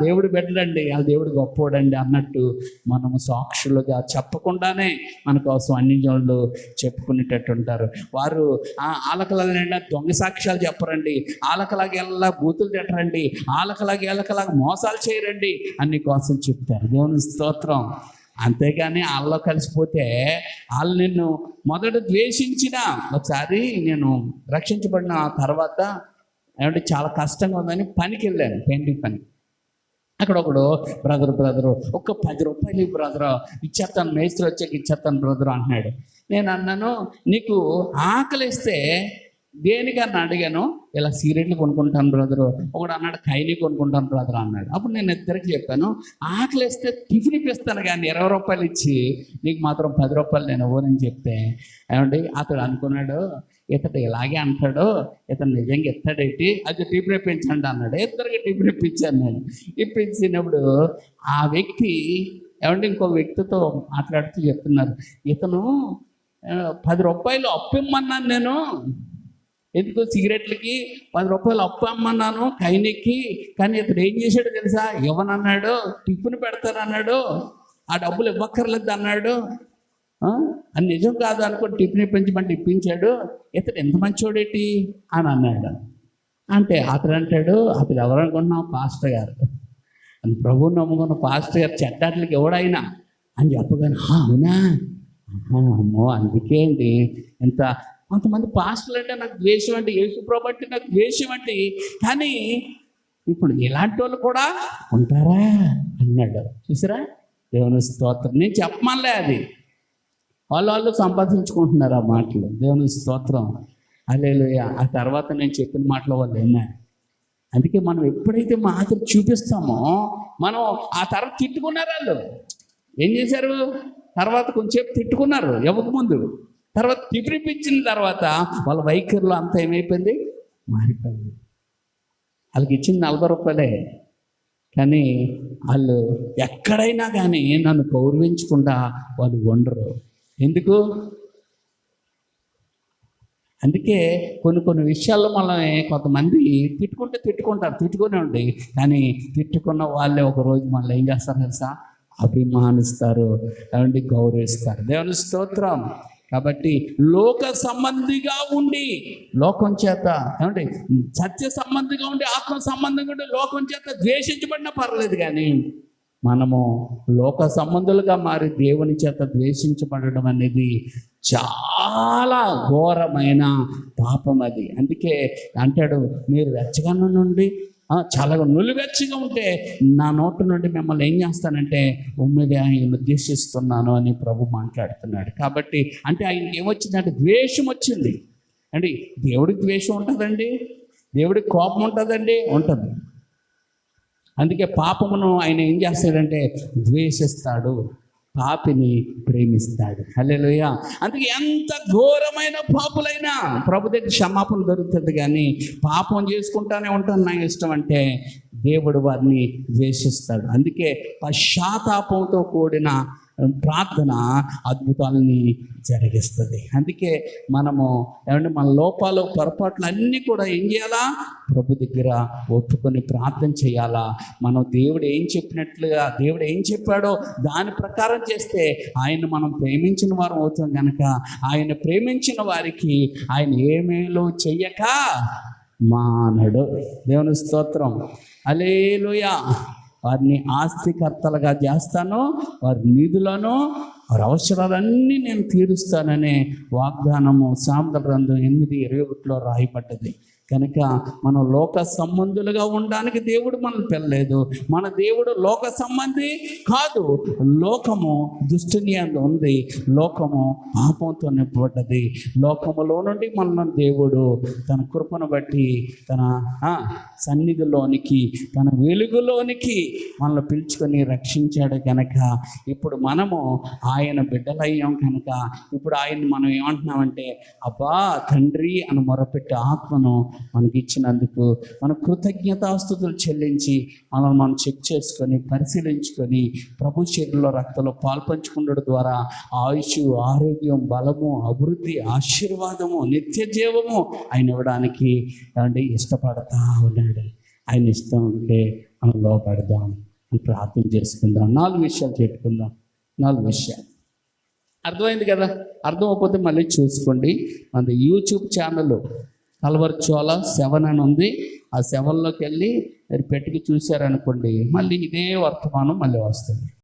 దేవుడు బిడ్డలండి, ఆ దేవుడు గొప్పోడండి అన్నట్టు మనము సాక్షులుగా చెప్పకుండానే మన కోసం అన్ని జనులు చెప్పుకునేటట్టు ఉంటారు. వారు ఆలకలాగా దొంగ సాక్ష్యాలు చెప్పరండి, ఆలకలాగా ఎలా బూతులు తిట్టరండి, ఆలకలాగా మోసాలు చేయరండి, అన్ని కోసం చెప్తారు. దేవుని స్తోత్రం. అంతేగాని వాళ్ళలో కలిసిపోతే వాళ్ళు నిన్ను మొదట ద్వేషించిన ఒకసారి నేను రక్షించబడిన తర్వాత ఏమంటే చాలా కష్టంగా ఉందని పనికి వెళ్ళాను, పెయింటింగ్ పని. అక్కడ ఒకడు బ్రదరు ఒక్క 10 రూపాయలు బ్రదరు ఇచ్చేస్తాను, మేస్త్రి వచ్చాక ఇచ్చేస్తాను బ్రదరు అంటున్నాడు. నేను అన్నాను, నీకు ఆకలిస్తే దేనికన్నా అడిగాను, ఇలా సిగరెట్లు కొనుక్కుంటాను బ్రదరు. ఒకడు అన్నాడు ఖైనీ కొనుక్కుంటాను బ్రదర్ అన్నాడు. అప్పుడు నేను ఇద్దరికి చెప్పాను, ఆకలిస్తే టిఫిన్ ఇప్పిస్తాను కానీ 20 రూపాయలు ఇచ్చి నీకు మాత్రం 10 రూపాయలు నేను ఇవ్వనని చెప్తే ఏమండి అతడు అనుకున్నాడు, ఇతడు ఇలాగే అంటాడు, ఇతను నిజంగా ఎత్తాడేంటి, అది టిఫిన్ ఇప్పించండి అన్నాడు. ఇద్దరికి టిఫిన్ ఇప్పించాను నేను. ఇప్పించినప్పుడు ఆ వ్యక్తి ఏమంటే ఇంకో వ్యక్తితో మాట్లాడుతూ చెప్తున్నారు, ఇతను 10 రూపాయలు అప్పు ఇమ్మన్నాను నేను, ఎందుకు సిగరెట్లకి 10 రూపాయలు అప్పు అమ్మన్నాను ఖైనీకి, కానీ ఇతడు ఏం చేశాడు తెలుసా, ఇవ్వనన్నాడు, టిఫిన్ పెడతానన్నాడు, ఆ డబ్బులు ఇవ్వక్కర్లేదు అన్నాడు. అది నిజం కాదు అనుకోని టిఫిన్ ఇప్పించమంటే ఇప్పించాడు. ఇతడు ఎంత మంచోడేటి అని అన్నాడు. అంటే అతడు అంటాడు, అతడు ఎవరు అనుకుంటున్నావు, పాస్టర్ గారు, ప్రభువు నమ్ముకున్న పాస్టర్ గారు చెడ్డాట్లకి ఎవడైనా అని చెప్పగానే అవునా అమ్మో అందుకే అండి ఎంత కొంతమంది పాస్టర్లు అంటే నాకు ద్వేషం అంటే, యేసుప్రభు అంటే నాకు ద్వేషం అంటే, కానీ ఇప్పుడు ఇలాంటి వాళ్ళు కూడా ఉంటారా అన్నాడు. చూసారా? దేవుని స్తోత్రం. నేను చెప్పమలే, అది వాళ్ళు సంపాదించుకుంటున్నారు ఆ మాటలు. దేవుని స్తోత్రం. హల్లెలూయా. ఆ తర్వాత నేను చెప్పిన మాటలు వాళ్ళు విన్నారు. అందుకే మనం ఎప్పుడైతే మాత్రం చూపిస్తామో మనం ఆ తర్వాత తిట్టుకున్నారు. వాళ్ళు ఏం చేశారు, తర్వాత కొంచెం తిట్టుకున్నారు ఎవరికి ముందు, తర్వాత తిప్పిపించిన తర్వాత వాళ్ళ వైఖరిలో అంతా ఏమైపోయింది, మారిపోయింది. వాళ్ళకి ఇచ్చింది 40 రూపాయలే, కానీ వాళ్ళు ఎక్కడైనా కానీ నన్ను గౌరవించకుండా వాళ్ళు ఉండరు. ఎందుకు? అందుకే కొన్ని విషయాల్లో మనల్ని కొంతమంది తిట్టుకునే ఉండి, కానీ తిట్టుకున్న వాళ్ళే ఒకరోజు మనల్ని ఏం చేస్తారు తెలుసా, అభిమానిస్తారు, ఏమండి గౌరవిస్తారు. దేవుని స్తోత్రం. కాబట్టి లోక సంబంధిగా ఉండి లోకం చేత ఏమంటే సత్య సంబంధిగా ఉండి ఆత్మ సంబంధంగా ఉండి లోకం చేత ద్వేషించబడినా పర్లేదు, కానీ మనము లోక సంబంధులుగా మారి దేవుని చేత ద్వేషించబడడం అనేది చాలా ఘోరమైన పాపం అది. అందుకే అంటాడు, మీరు వెచ్చగానే నుండి చాలా నులివెచ్చగా ఉంటే నా నోటి నుండి మిమ్మల్ని ఏం చేస్తానంటే ఉమ్మిది ఆయన ఉద్దేశిస్తున్నాను అని ప్రభు మాట్లాడుతున్నాడు. కాబట్టి అంటే ఆయనకి ఏమొచ్చిందంటే ద్వేషం వచ్చింది. అండి దేవుడికి ద్వేషం ఉంటుందండి, దేవుడికి కోపం ఉంటుందండి, ఉంటుంది. అందుకే పాపమును ఆయన ఏం చేస్తాడంటే ద్వేషిస్తాడు, పాపిని ప్రేమిస్తాడు. హల్లెలూయా. అందుకే ఎంత ఘోరమైన పాపులైనా ప్రభు దగ్గర క్షమాపణ దొరుకుతుంది, కానీ పాపం చేసుకుంటానే ఉంటాను నా ఇష్టం అంటే దేవుడు వారిని ద్వేషిస్తాడు. అందుకే పశ్చాత్తాపంతో కూడిన ప్రార్థన అద్భుతాలని జరిగిస్తుంది. అందుకే మనము ఏమంటే మన లోపాలు పొరపాట్లు అన్నీ కూడా ఏం చేయాలా, ప్రభు దగ్గర ఒప్పుకొని ప్రార్థన చేయాలా. మనం దేవుడు ఏం చెప్పినట్లుగా, దేవుడు ఏం చెప్పాడో దాని ప్రకారం చేస్తే ఆయన మనం ప్రేమించిన వారం అవుతాం కనుక ఆయన ప్రేమించిన వారికి ఆయన ఏమేలో చెయ్యక మానడు. దేవుని స్తోత్రం. హల్లెలూయా. వారిని ఆస్తికర్తలుగా చేస్తాను, వారి నిధులను, వారి అవసరాలన్నీ నేను తీరుస్తాననే వాగ్దానము సామెతల గ్రంథం 8:21 రాయబడ్డది. కనుక మనం లోక సంబంధులుగా ఉండడానికి దేవుడు మనల్ని పిలలేదు. మన దేవుడు లోక సంబంధి కాదు. లోకము దుష్టుని అందు ఉంది, లోకము పాపంతో నింపబడ్డది. లోకములో నుండి మనల్ని దేవుడు తన కృపను బట్టి తన సన్నిధిలోనికి, తన వెలుగులోనికి మనల్ని పిలుచుకొని రక్షించాడు. కనుక ఇప్పుడు మనము ఆయన బిడ్డలయ్యాం కనుక ఇప్పుడు ఆయన్ని మనం ఏమంటున్నామంటే అబ్బా తండ్రి అని మొరపెట్టే ఆత్మను మనకి ఇచ్చినందుకు మన కృతజ్ఞతాస్తుతులు చెల్లించి మనం చెక్ చేసుకొని పరిశీలించుకొని ప్రభు శరీరంలో రక్తంలో పాల్పంచుకున్నడం ద్వారా ఆయుష్, ఆరోగ్యం, బలము, అభివృద్ధి, ఆశీర్వాదము, నిత్య జీవము ఆయన ఇవ్వడానికి ఏమంటే ఇష్టపడతా ఉన్నాడు. ఆయన ఇష్టం ఉంటే మనం లోపడదాం అని ప్రార్థన చేసుకుందాం. 4 విషయాలు చెప్పుకుందాం. 4 విషయాలు అర్థమైంది కదా? అర్థం అవ్వకపోతే మళ్ళీ చూసుకోండి. మన యూట్యూబ్ ఛానల్ కల్వర్చోల 7 అని ఉంది. ఆ 7లోకి వెళ్ళి మీరు పెట్టుకు చూశారనుకోండి, మళ్ళీ ఇదే వర్తమానం మళ్ళీ వస్తుంది.